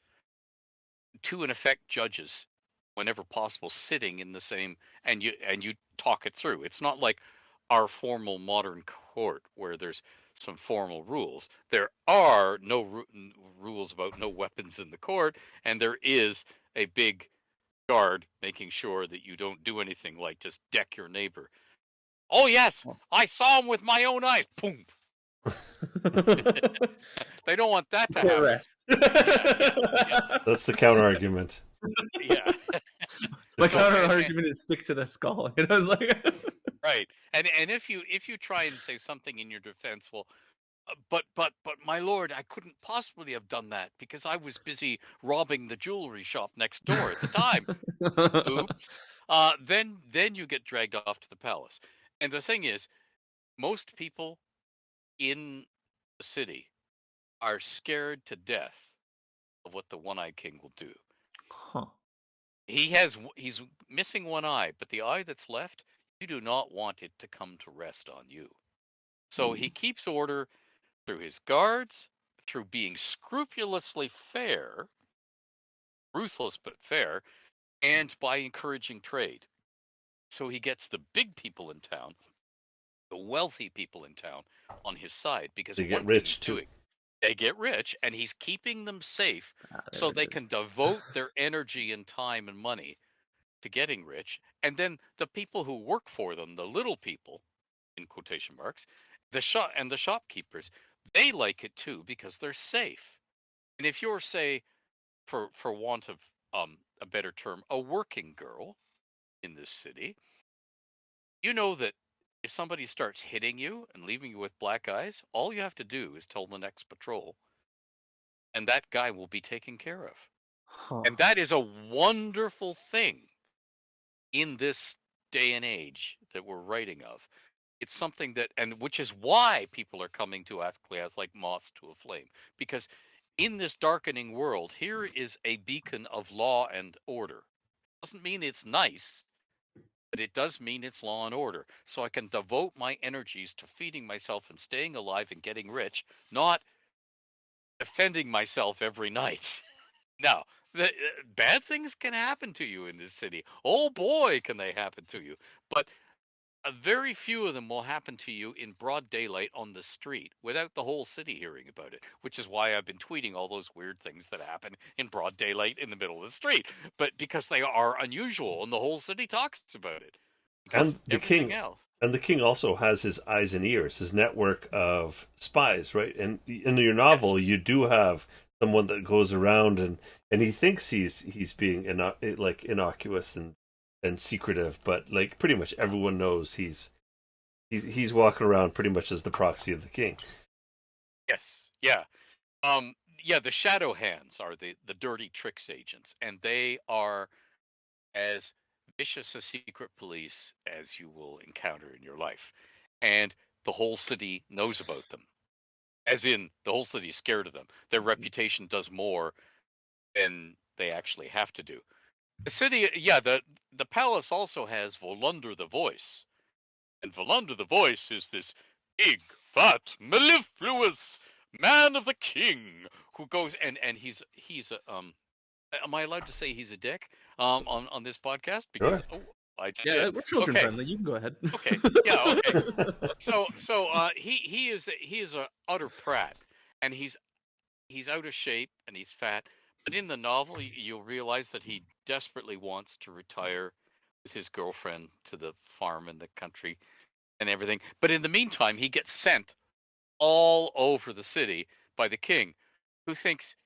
two in effect judges, whenever possible, sitting in the same, and you talk it through. It's not like our formal modern court where there's some formal rules. There are no rules about no weapons in the court, and there is a big guard making sure that you don't do anything like just deck your neighbor. Oh yes, I saw him with my own eyes. Boom. They don't want that to happen. Arrest. Yeah. That's the counter argument. Yeah. My So, counter and- argument is stick to the skull. And I was like, right. And if you try and say something in your defense, well, but my lord, I couldn't possibly have done that because I was busy robbing the jewelry shop next door at the time. Oops. Then you get dragged off to the palace. And the thing is, most people in the city are scared to death of what the One-Eyed King will do. huh. He's missing one eye, but the eye that's left, you do not want it to come to rest on you. So he keeps order through his guards, through being scrupulously fair, ruthless but fair, and by encouraging trade. So he gets the big people in town, the wealthy people in town, on his side because They get one thing he's rich too. doing, they get rich, and he's keeping them safe so There it they can is. devote their energy and time and money to getting rich. And then the people who work for them, the little people, in quotation marks, the shopkeepers, they like it too because they're safe. And if you're, say, for want of a better term, a working girl in this city, you know that if somebody starts hitting you and leaving you with black eyes, all you have to do is tell the next patrol, and that guy will be taken care of. Huh. And that is a wonderful thing in this day and age that we're writing of. It's something that, and which is why people are coming to Athcliath like moths to a flame, because in this darkening world, here is a beacon of law and order. Doesn't mean it's nice, but it does mean it's law and order. So I can devote my energies to feeding myself and staying alive and getting rich, not defending myself every night. Now, bad things can happen to you in this city. Oh boy, can they happen to you. But very few of them will happen to you in broad daylight on the street without the whole city hearing about it, which is why I've been tweeting all those weird things that happen in broad daylight in the middle of the street. But because they are unusual and the whole city talks about it. Because And everything else. the king also has his eyes and ears, his network of spies, right? And in your novel, Yes. you do have someone that goes around and he thinks he's being like innocuous and secretive, but like pretty much everyone knows he's walking around pretty much as the proxy of the king. Yes. Yeah. Um, yeah, the shadow hands are the dirty tricks agents, and they are as vicious a secret police as you will encounter in your life. And the whole city knows about them. As in, the whole city is scared of them. Their reputation does more than they actually have to do. The city, yeah, the palace also has Volunder the Voice. And Volunder the Voice is this big, fat, mellifluous man of the king who goes and he's a am I allowed to say he's a dick on this podcast? Because Sure. I Yeah, did. we're children Okay. friendly. You can go ahead. Okay. Yeah, okay. So he is a utter prat, and he's out of shape and he's fat. But in the novel, you'll realize that he desperately wants to retire with his girlfriend to the farm in the country and everything. But in the meantime, he gets sent all over the city by the king, who thinks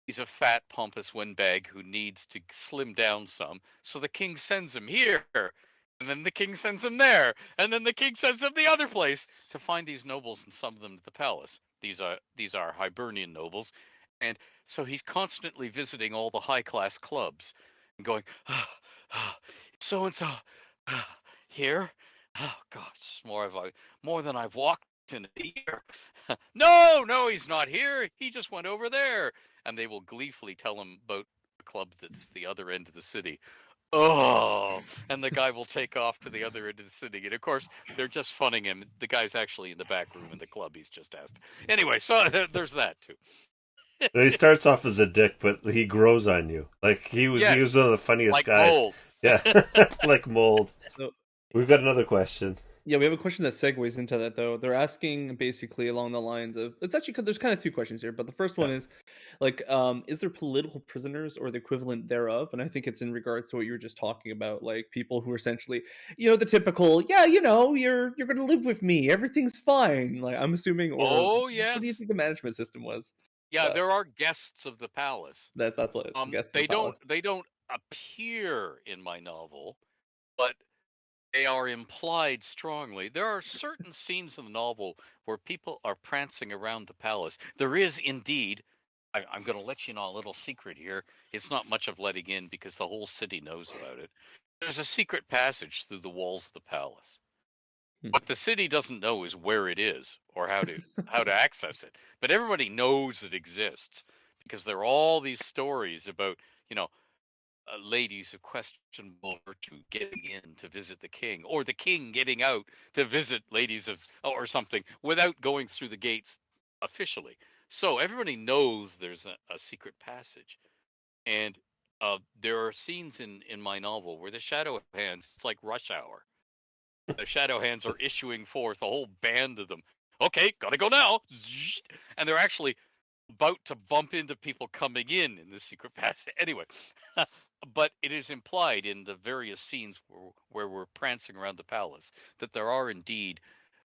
he's a fat, pompous windbag who needs to slim down some. So the king sends him here, and then the king sends him there, and then the king sends him the other place to find these nobles and summon them to the palace. These are Hibernian nobles, and so he's constantly visiting all the high class clubs and going, so and so here. Oh gosh, more than I've walked in a year. No, he's not here. He just went over there, and they will gleefully tell him about a club that's the other end of the city. Oh, and the guy will take off to the other end of the city. And of course, they're just funning him. The guy's actually in the back room in the club. He's just asked. Anyway, so there's that too. He starts off as a dick, but he grows on you. Like he was one Yes, of the funniest like guys. mold. Yeah, like mold. So We've got another question. yeah, we have a question that segues into that though. They're asking basically along the lines of it's actually there's kind of two questions here, but the first one Yeah. is like, is there political prisoners or the equivalent thereof? And I think it's in regards to what you were just talking about, like people who are essentially, the typical, yeah, you're gonna live with me, everything's fine. Like I'm assuming, or Oh what do you yes, think the management system was? yeah. That There are guests of the palace. that's what I guess the They don't palace. they don't appear in my novel, but they are implied strongly. There are certain scenes in the novel where people are prancing around the palace. There is indeed. I'm going to let you know a little secret here. It's not much of letting in because the whole city knows about it. There's a secret passage through the walls of the palace. Hmm. What the city doesn't know is where it is or how to access it. But everybody knows it exists because there are all these stories about, you know, ladies of questionable virtue getting in to visit the king, or the king getting out to visit ladies of or something without going through the gates officially. So everybody knows there's a secret passage, and there are scenes in my novel where the shadow hands, it's like rush hour. The shadow hands are issuing forth a whole band of them. Okay, gotta go now, and they're actually about to bump into people coming in the secret passage. Anyway, but it is implied in the various scenes where we're prancing around the palace that there are indeed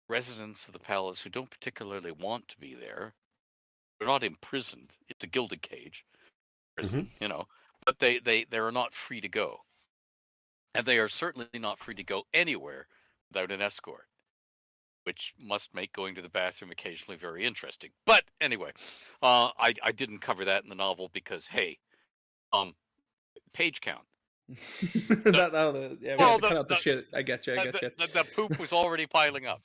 residents of the palace who don't particularly want to be there. They're not imprisoned. It's a gilded cage Hmm. prison, but they are not free to go, and they are certainly not free to go anywhere without an escort, which must make going to the bathroom occasionally very interesting. But anyway, I didn't cover that in the novel because hey, page count. Yeah, we had Well, to cut out the shit. I get you. I get you. the poop was already piling up.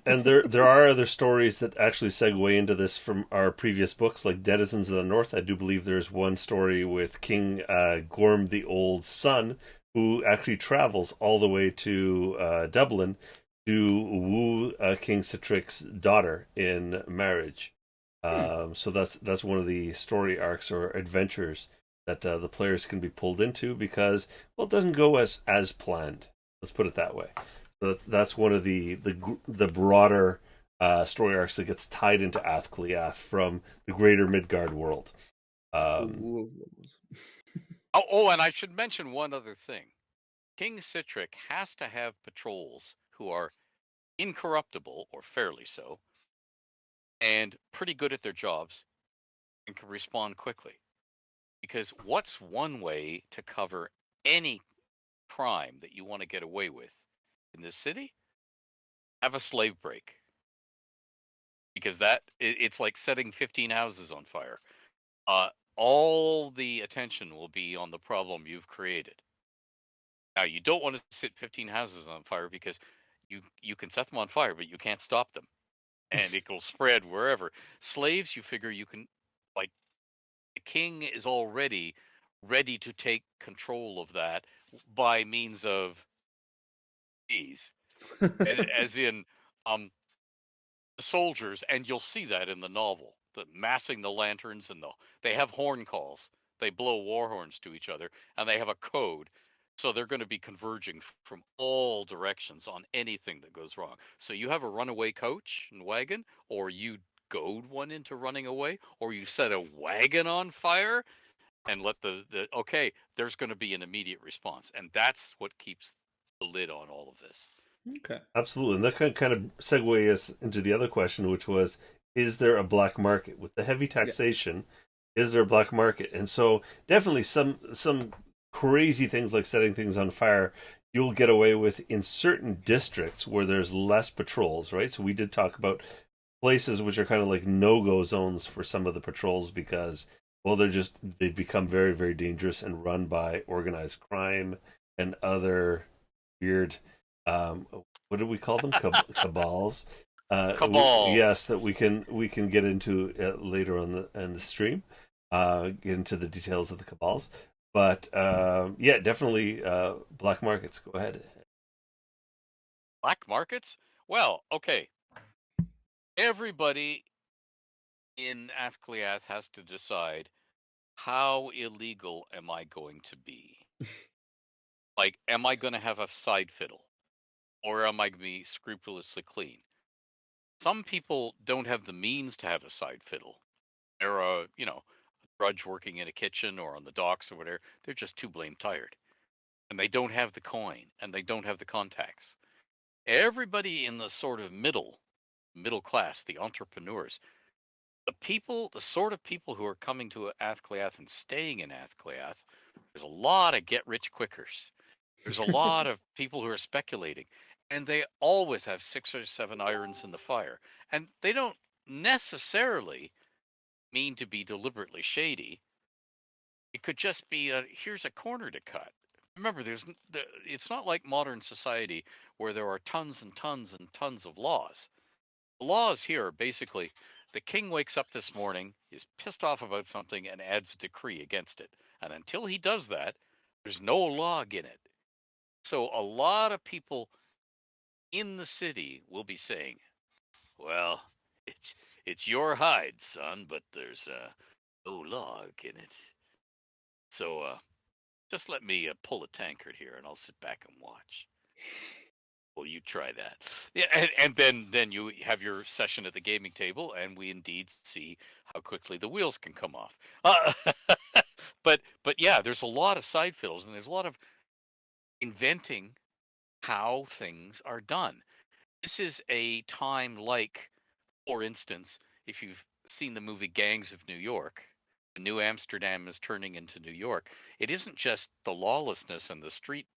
And there are other stories that actually segue into this from our previous books, like Denizens of the North. I do believe there's one story with King Gorm the Old's son, who actually travels all the way to Dublin to woo King Sitric's daughter in marriage. So that's one of the story arcs or adventures that the players can be pulled into because, well, it doesn't go as planned. Let's put it that way. So that's one of the broader story arcs that gets tied into Athcliath from the greater Midgard world. Ooh. Oh, and I should mention one other thing. King Citric has to have patrols who are incorruptible, or fairly so, and pretty good at their jobs and can respond quickly. Because what's one way to cover any crime that you want to get away with in this city? Have a slave break. Because it's like setting 15 houses on fire. All the attention will be on the problem you've created. Now, you don't want to set 15 houses on fire because you can set them on fire, but you can't stop them, and it will spread wherever. Slaves, you figure you can, like, the king is already ready to take control of that by means of these, as in soldiers, and you'll see that in the novel, the massing the lanterns, and they have horn calls. They blow war horns to each other, and they have a code. So they're going to be converging from all directions on anything that goes wrong. So you have a runaway coach and wagon, or you goad one into running away, or you set a wagon on fire and let okay, there's going to be an immediate response. And that's what keeps the lid on all of this. Okay. Absolutely, and that kind of segue us into the other question, which was, is there a black market with the heavy taxation? Yeah. Is there a black market? And so, definitely some crazy things like setting things on fire you'll get away with in certain districts where there's less patrols, right? So we did talk about places which are kind of like no-go zones for some of the patrols because, well, they've become very, very dangerous and run by organized crime and other weird what do we call them? Cabals. Cabals. Yes, that we can get into later on in the stream. Get into the details of the cabals, but yeah, definitely black markets. Go ahead. Black markets? Well, okay. Everybody in Athcliath has to decide, how illegal am I going to be? Like, am I going to have a side fiddle? Or am I going to be scrupulously clean? Some people don't have the means to have a side fiddle. They're a drudge working in a kitchen or on the docks or whatever. They're just too blame tired. And they don't have the coin, and they don't have the contacts. Everybody in the sort of middle class, the entrepreneurs, the sort of people who are coming to Athcliath and staying in Athcliath, there's a lot of get rich quickers. There's a lot of people who are speculating, and they always have 6 or 7 irons in the fire. And they don't necessarily mean to be deliberately shady. It could just be here's a corner to cut. Remember, it's not like modern society where there are tons and tons and tons of laws. The laws here are basically, the king wakes up this morning, is pissed off about something, and adds a decree against it. And until he does that, there's no log in it. So a lot of people in the city will be saying, well, it's your hide, son, but there's no log in it. So just let me pull a tankard here, and I'll sit back and watch. Well, you try that. Yeah, and then you have your session at the gaming table, and we indeed see how quickly the wheels can come off. But yeah, there's a lot of side fiddles, and there's a lot of inventing how things are done. This is a time like, for instance, if you've seen the movie Gangs of New York, New Amsterdam is turning into New York. It isn't just the lawlessness and the street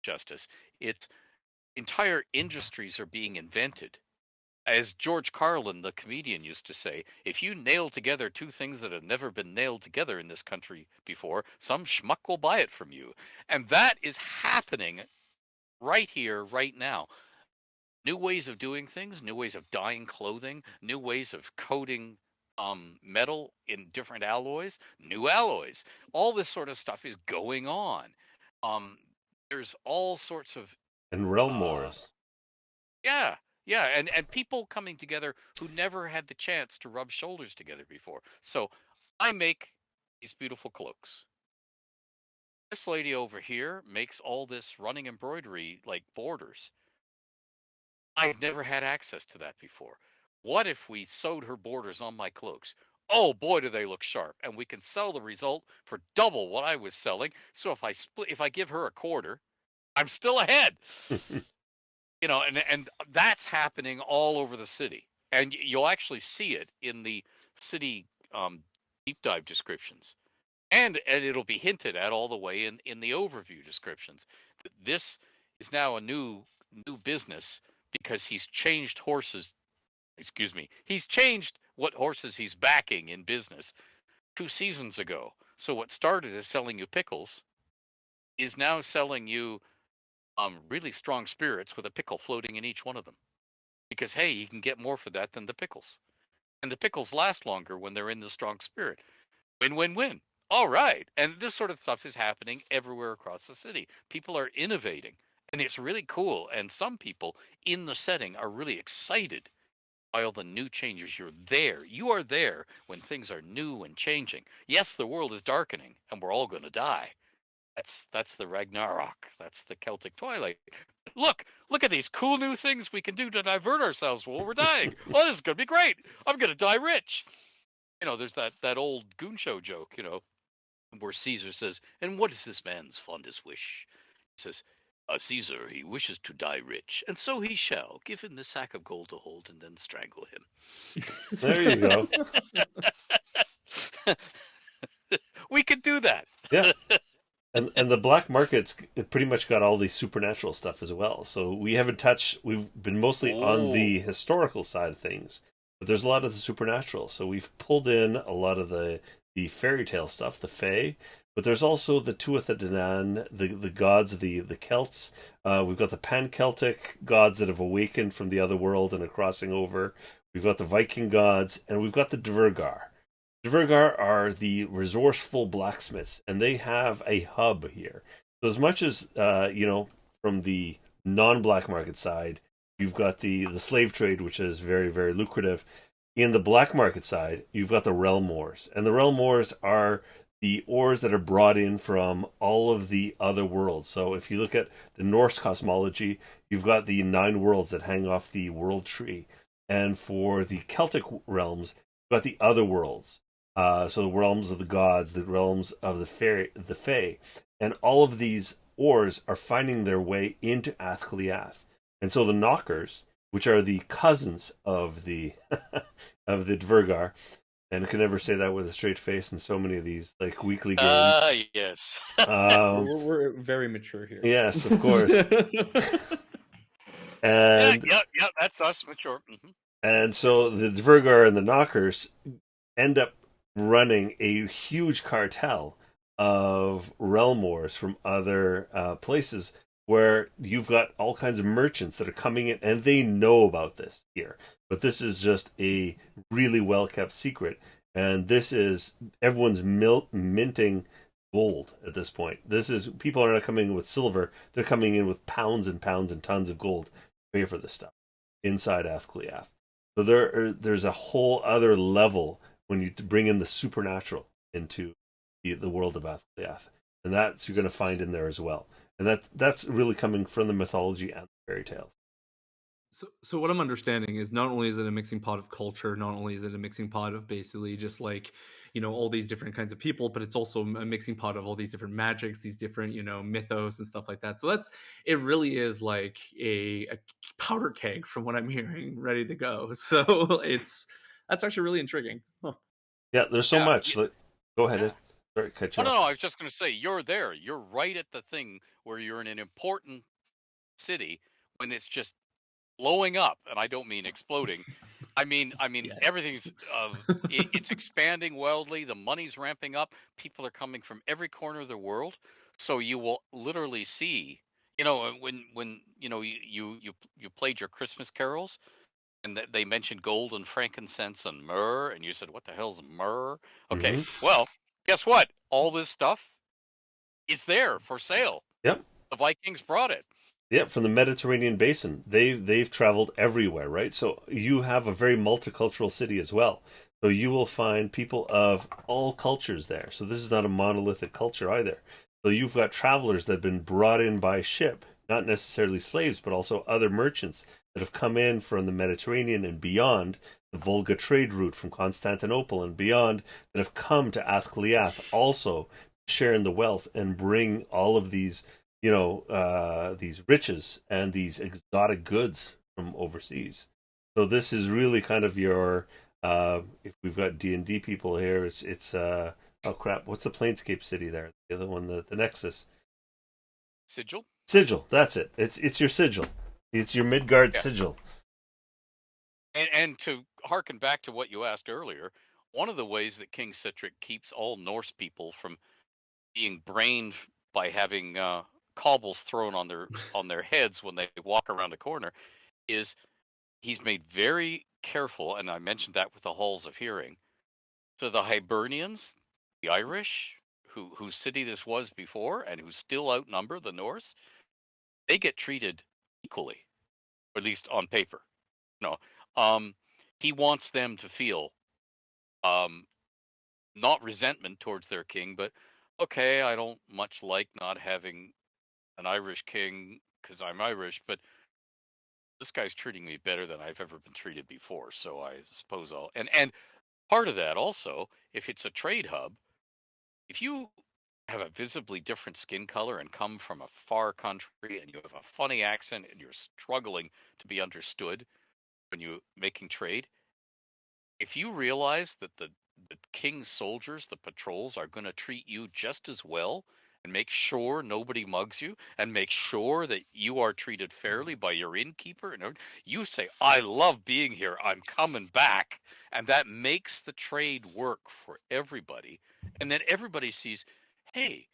justice. It's entire industries are being invented. As George Carlin, the comedian, used to say, if you nail together two things that have never been nailed together in this country before, some schmuck will buy it from you. And that is happening right here, right now. New ways of doing things, new ways of dyeing clothing, new ways of coating metal in different alloys, new alloys. All this sort of stuff is going on. Um, there's all sorts of And realm uh, wars. yeah, Yeah, and people coming together who never had the chance to rub shoulders together before. So I make these beautiful cloaks. This lady over here makes all this running embroidery like borders. I've never had access to that before. What if we sewed her borders on my cloaks? Oh boy, do they look sharp, and we can sell the result for double what I was selling. So if I give her a quarter, I'm still ahead. And that's happening all over the city, and you'll actually see it in the city deep dive descriptions, and it'll be hinted at all the way in the overview descriptions. This is now a new business because he's changed horses. Excuse me, he's changed what horses he's backing in business 2 seasons ago. So what started as selling you pickles is now selling you really strong spirits with a pickle floating in each one of them. Because hey, you can get more for that than the pickles, and the pickles last longer when they're in the strong spirit. Win, win, win. All right, and this sort of stuff is happening everywhere across the city. People are innovating, and it's really cool. And some people in the setting are really excited by all the new changes. You're there. You are there when things are new and changing. Yes, the world is darkening, and we're all going to die. That's the Ragnarok. That's the Celtic Twilight. Look at these cool new things we can do to divert ourselves while we're dying. Oh, this is gonna be great. I'm gonna die rich. There's that old Goon Show joke, where Caesar says, "And what is this man's fondest wish?" He says, "Caesar, he wishes to die rich, and so he shall. Give him the sack of gold to hold, and then strangle him." There you go. We could do that. Yeah. And the black market's pretty much got all the supernatural stuff as well. So we've been mostly on the historical side of things, but there's a lot of the supernatural. So we've pulled in a lot of the fairy tale stuff, the fae, but there's also the Tuatha De Danann, the gods of the Celts. We've got the pan-Celtic gods that have awakened from the other world and are crossing over. We've got the Viking gods, and we've got the Dvergar. Dvergar are the resourceful blacksmiths, and they have a hub here. So as much as from the non-black market side, you've got the slave trade, which is very, very lucrative. In the black market side, you've got the realm ores, and the realm ores are the ores that are brought in from all of the other worlds. So if you look at the Norse cosmology, you've got the 9 worlds that hang off the world tree, and for the Celtic realms, you've got the other worlds. So the realms of the gods, the realms of the fae, and all of these ores are finding their way into Athliath. And so the Knockers, which are the cousins of the of the Dvergar, and I can never say that with a straight face in so many of these like weekly games. Yes. We're very mature here. Yes, of course. And yeah, that's us mature. Mm-hmm. And so the Dvergar and the Knockers end up running a huge cartel of realm wars from other places where you've got all kinds of merchants that are coming in, and they know about this here. But this is just a really well kept secret, and this is everyone's minting gold at this point. This is people are not coming in with silver; they're coming in with pounds and pounds and tons of gold to pay for this stuff inside Athliath. So there's a whole other level when you bring in the supernatural into the world of Athliath, and that's you're going to find in there as well. And that's really coming from the mythology and the fairy tales. So what I'm understanding is not only is it a mixing pot of culture, not only is it a mixing pot of basically just like, all these different kinds of people, but it's also a mixing pot of all these different magics, these different, mythos and stuff like that. So it really is like a powder keg from what I'm hearing, ready to go. So that's actually really intriguing. Huh. Yeah, there's so much. Go ahead. Sorry, cut you off. No, I was just going to say, you're there. You're right at the thing where you're in an important city when it's just blowing up, and I don't mean exploding. I mean, Yeah. everything's it's expanding wildly. The money's ramping up. People are coming from every corner of the world. So you will literally see, when you played your Christmas carols, and they mentioned gold and frankincense and myrrh, and you said, "What the hell's myrrh?" Okay, well, guess what? All this stuff is there for sale. Yep. The Vikings brought it. Yeah, from the Mediterranean basin. They've traveled everywhere, right? So you have a very multicultural city as well. So you will find people of all cultures there. So this is not a monolithic culture either. So you've got travelers that have been brought in by ship, not necessarily slaves, but also other merchants that have come in from the Mediterranean and beyond, the Volga trade route from Constantinople and beyond, that have come to Athliath also share in the wealth and bring all of these these riches and these exotic goods from overseas. So this is really kind of your if we've got D&D people here, it's oh crap, what's the Planescape city there? The other one, the Nexus. Sigil? Sigil, that's it. It's your sigil. It's your Midgard Yeah. sigil. And to harken back to what you asked earlier, one of the ways that King Citric keeps all Norse people from being brained by having cobbles thrown on their heads when they walk around a corner is he's made very careful, and I mentioned that with the halls of hearing. So the Hibernians, the Irish, whose city this was before and who still outnumber the Norse, they get treated equally, or at least on paper. No, he wants them to feel um, not resentment towards their king, but okay, I don't much like not having an Irish king because I'm Irish, but this guy's treating me better than I've ever been treated before. So I suppose I'll and part of that also, if it's a trade hub, if you have a visibly different skin color and come from a far country and you have a funny accent and you're struggling to be understood when you're making trade, if you realize that the king's soldiers, the patrols, are going to treat you just as well and make sure nobody mugs you and make sure that you are treated fairly by your innkeeper, and you say, I love being here, I'm coming back, and that makes the trade work for everybody, and then everybody sees, hey,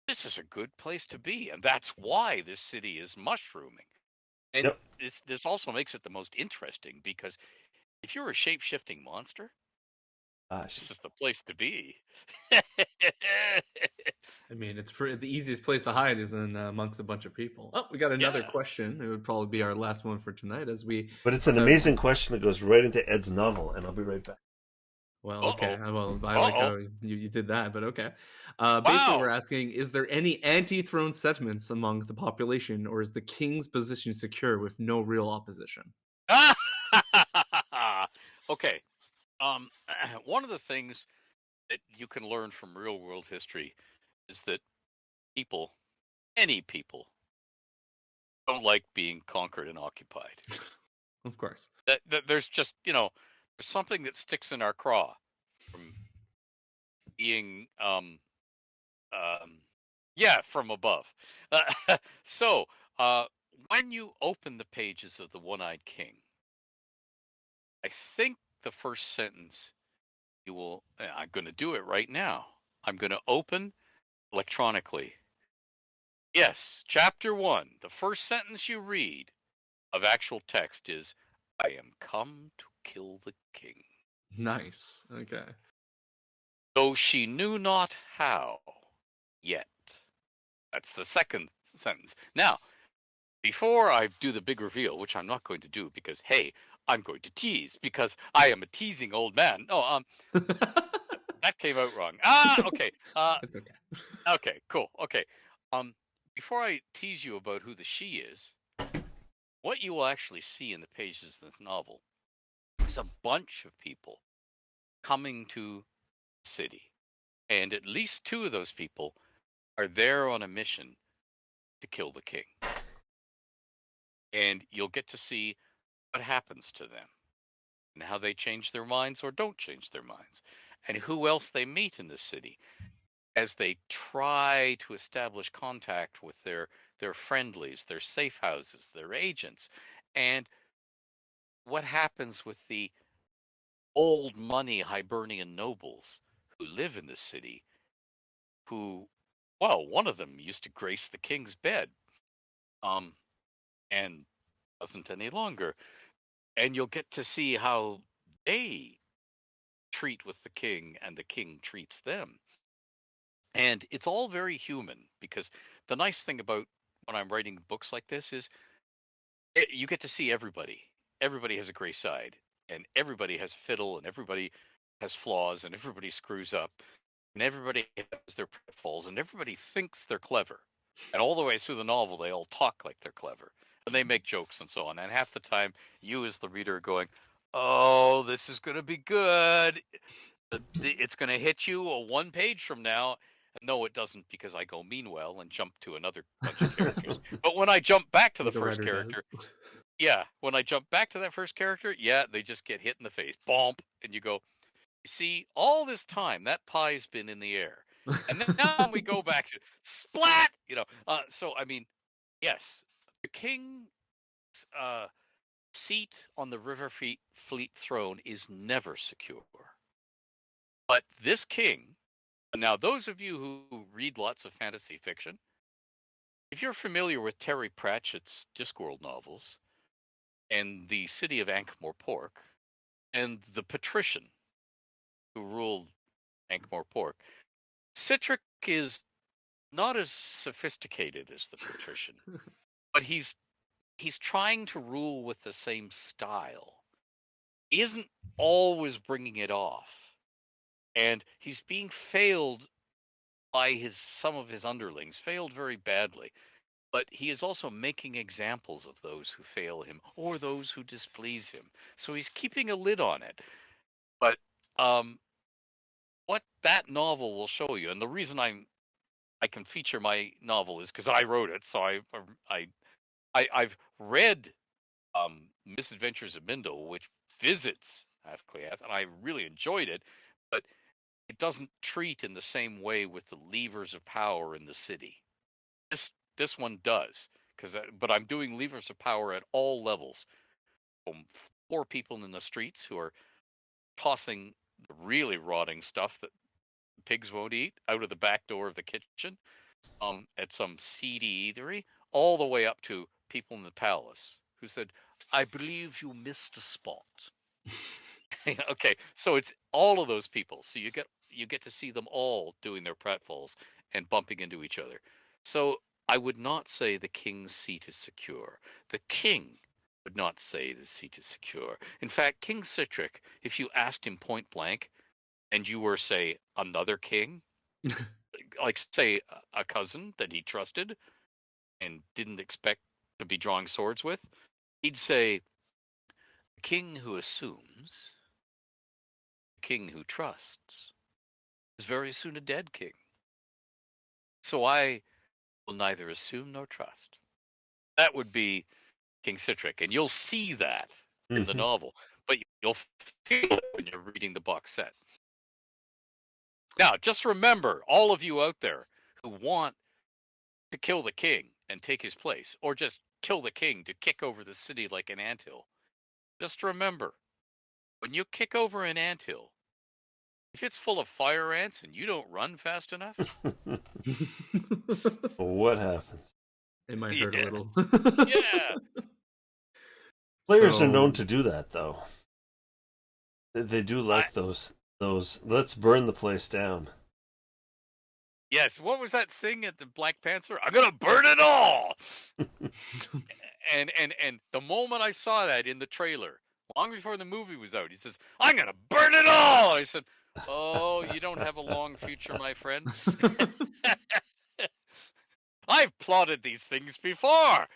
this is a good place to be, and that's why this city is mushrooming. And Yep. this also makes it the most interesting, because if you're a shape-shifting monster, this is the place to be. I mean, it's the easiest place to hide is in amongst a bunch of people. Oh, we got another Yeah. question. It would probably be our last one for tonight, as we. But it's an amazing question that goes right into Ed's novel, and I'll be right back. Well, okay. Uh-oh. Well, I like Uh-oh. how you did that, but okay. Basically, we're Wow. asking: is there any anti-throne settlements among the population, or is the king's position secure with no real opposition? Okay. Um, one of the things that you can learn from real world history is that people, any people, don't like being conquered and occupied. Of course. That there's just, there's something that sticks in our craw from being um yeah, from above. So, uh when you open the pages of the One-Eyed King, I think the first sentence you will, I'm going to do it right now. I'm going to open electronically. Yes, chapter 1. The first sentence you read of actual text is, I am come to kill the king. Nice. Okay. Though she knew not how yet. That's the second sentence. Now, before I do the big reveal, which I'm not going to do because, hey, I'm going to tease because I am a teasing old man. No, that came out wrong. Okay. It's okay. Okay, cool. Okay. Um, before I tease you about who the she is, what you will actually see in the pages of this novel is a bunch of people coming to the city. And at least two of those people are there on a mission to kill the king. And you'll get to see what happens to them and how they change their minds or don't change their minds, and who else they meet in the city as they try to establish contact with their friendlies, their safe houses, their agents, and what happens with the old money Hibernian nobles who live in the city, who, well, one of them used to grace the king's bed, um, and doesn't any longer. And you'll get to see how they treat with the king and the king treats them. And it's all very human, because the nice thing about when I'm writing books like this is you get to see everybody. Everybody has a gray side, and everybody has a fiddle, and everybody has flaws, and everybody screws up, and everybody has their pitfalls, and everybody thinks they're clever. And all the way through the novel, they all talk like they're clever, and they make jokes and so on. And half the time, you as the reader are going, "Oh, this is going to be good. It's going to hit you a 1 page from now." And no, it doesn't, because I go meanwhile and jump to another bunch of characters. But when I jump back to the Like a first writer character, does. yeah, when I jump back to that first character, yeah, they just get hit in the face, bomp, and you go, "You see, all this time that pie's been in the air, and now we go back to splat." So I mean, yes, the king's uh, seat on the Fleet throne is never secure. But this king, now those of you who read lots of fantasy fiction, if you're familiar with Terry Pratchett's Discworld novels and the city of Ankh-Morpork and the patrician who ruled Ankh-Morpork, Citric is not as sophisticated as the patrician, but he's trying to rule with the same style. He isn't always bringing it off, and he's being failed by some of his underlings, failed very badly. But he is also making examples of those who fail him or those who displease him. So he's keeping a lid on it. But what that novel will show you, and the reason I can feature my novel is because I wrote it. So I've read Misadventures of Mindle, which visits Athcliath, and I really enjoyed it. But it doesn't treat in the same way with the levers of power in the city. This one does, but I'm doing levers of power at all levels, from poor people in the streets who are tossing the really rotting stuff that pigs won't eat out of the back door of the kitchen, at some seedy eatery, all the way up to people in the palace who said, "I believe you missed a spot." Okay, so it's all of those people. So you get to see them all doing their pratfalls and bumping into each other. So I would not say the king's seat is secure. The king would not say the seat is secure. In fact, King Citric, if you asked him point blank, and you were, say, another king, like, say, a cousin that he trusted and didn't expect to be drawing swords with, he'd say, "The king who assumes, the king who trusts, is very soon a dead king. So I will neither assume nor trust." That would be King Citric, and you'll see that in the Mhm. novel, but you'll feel it when you're reading the box set. Now, just remember, all of you out there who want to kill the king and take his place, or just kill the king to kick over the city like an anthill, just remember, when you kick over an anthill, if it's full of fire ants and you don't run fast enough, What happens? It might hurt a yeah, little. yeah, Players are known So, to do that, though. They do I, like those. Let's burn the place down. yes. What was that thing at the Black Panther? "I'm gonna burn it all." And the moment I saw that in the trailer, long before the movie was out, he says, "I'm gonna burn it all." I said, "Oh, you don't have a long future, my friend." I've plotted these things before.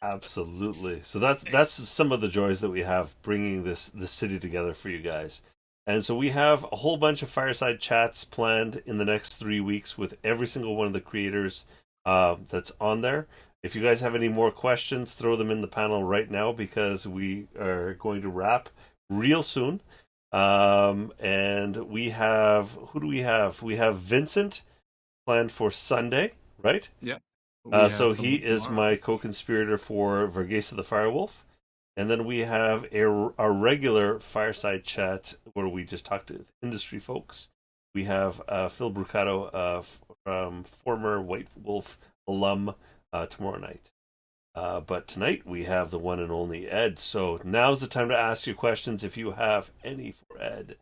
Absolutely. So that's some of the joys that we have bringing this city together for you guys. And so we have a whole bunch of fireside chats planned in the next 3 weeks with every single one of the creators that's on there. If you guys have any more questions, throw them in the panel right now because we are going to wrap real soon. And we have who do we have? We have Vincent planned for Sunday, right? yeah, we So have he someone is tomorrow. my co-conspirator for Vergesa the Firewolf. And then we have a regular fireside chat where we just talk to industry folks. We have Phil Brucato, from former White Wolf alum, tomorrow night. But tonight we have the one and only Ed. So now's the time to ask you questions if you have any for Ed.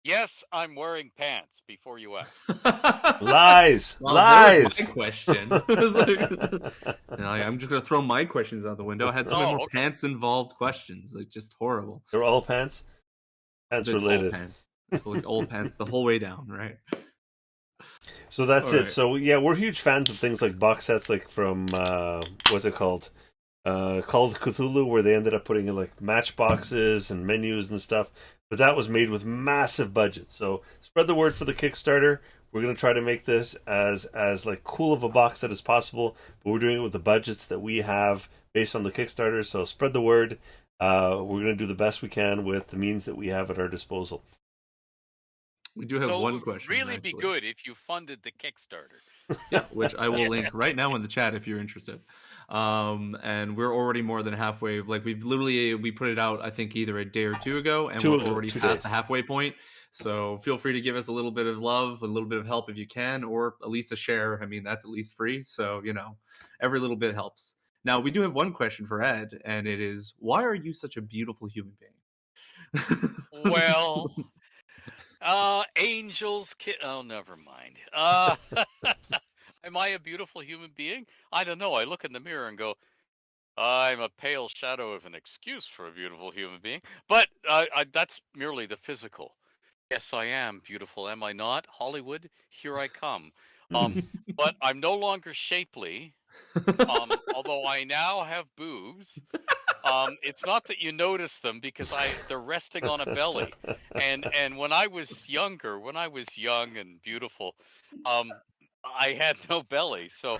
Yes, I'm wearing pants. Before you ask. Lies, Well, there was lies. my question. It's like, I'm just gonna throw my questions out the window. I had so many Oh, more okay. pants involved questions. Like just horrible. They're all pants. Pants It's all related. pants. It's like all pants the whole way down, right? So that's All it. right. So yeah, we're huge fans of things like box sets, like from what's it called? Call of Cthulhu, where they ended up putting in like matchboxes and menus and stuff. But that was made with massive budgets. So spread the word for the Kickstarter. We're gonna try to make this as like cool of a box set as possible, but we're doing it with the budgets that we have based on the Kickstarter. So spread the word. We're gonna do the best we can with the means that we have at our disposal. We do have So it one would question really be actually. good if you funded the Kickstarter. Yeah, which I will Yeah. link right now in the chat if you're interested. And we're already more than halfway. Like we put it out I think either a day or two ago, and we're already 2 past days. the halfway point. So feel free to give us a little bit of love, a little bit of help if you can, or at least a share. I mean, that's at least free. So every little bit helps. Now we do have one question for Ed, and it is, why are you such a beautiful human being? Well, angels. Oh, never mind. Am I a beautiful human being? I don't know. I look in the mirror and go, I'm a pale shadow of an excuse for a beautiful human being. But that's merely the physical. Yes, I am beautiful, am I not? Hollywood, here I come. Um, but I'm no longer shapely. Although I now have boobs. It's not that you notice them because they're resting on a belly. And when I was younger, when I was young and beautiful, um, I had no belly. So,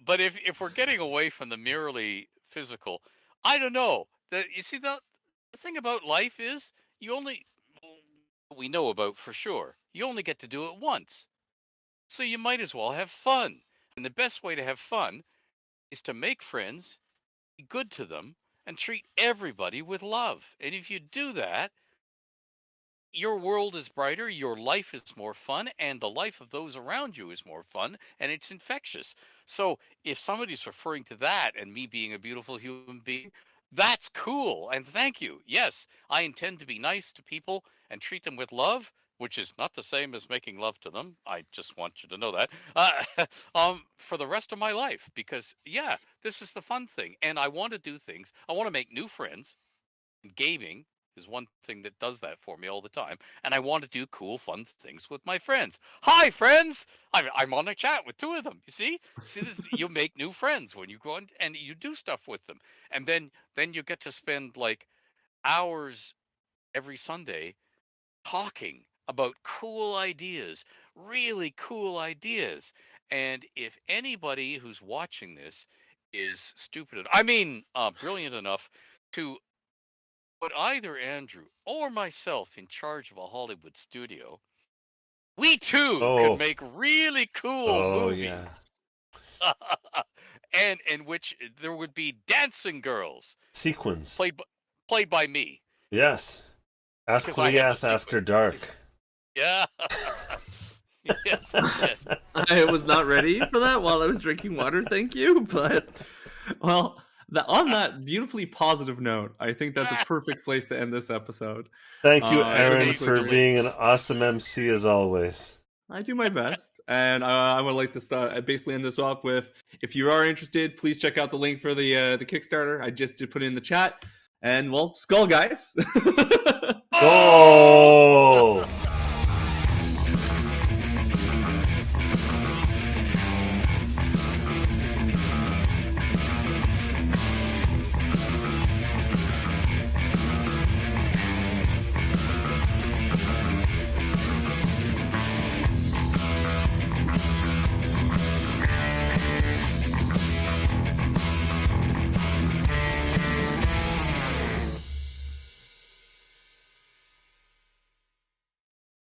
but if we're getting away from the merely physical, I don't know. You see the thing about life is you only we know about for sure. You only get to do it once. So you might as well have fun. And the best way to have fun is to make friends, be good to them, and treat everybody with love. And if you do that, your world is brighter, your life is more fun, and the life of those around you is more fun, and it's infectious. So if somebody's referring to that and me being a beautiful human being, that's cool. And thank you. Yes, I intend to be nice to people and treat them with love, which is not the same as making love to them. I just want you to know that. For the rest of my life, because yeah, this is the fun thing. And I want to do things. I want to make new friends. Gaming is one thing that does that for me all the time, and I want to do cool, fun things with my friends. Hi, friends! I'm on a chat with two of them. See, you make new friends when you go on and you do stuff with them, and then you get to spend like hours every Sunday talking about cool ideas, really cool ideas. And if anybody who's watching this is stupid, I mean, brilliant enough to put either Andrew or myself in charge of a Hollywood studio, we too could Oh, make really cool oh movies. yeah. And in which there would be dancing girls Sequins. played played by me Yes. because I have the Ascoliath sequence. After Dark. Yeah. Yes, yes. I was not ready for that while I was drinking water. Thank you, but well, on that beautifully positive note, I think that's a perfect place to end this episode. Thank you, Say Aaron, the for least. being an awesome MC as always. I do my best, and I would like to start basically end this off with: if you are interested, please check out the link for the Kickstarter. I just did put it in the chat, and well, skull guys. Goal!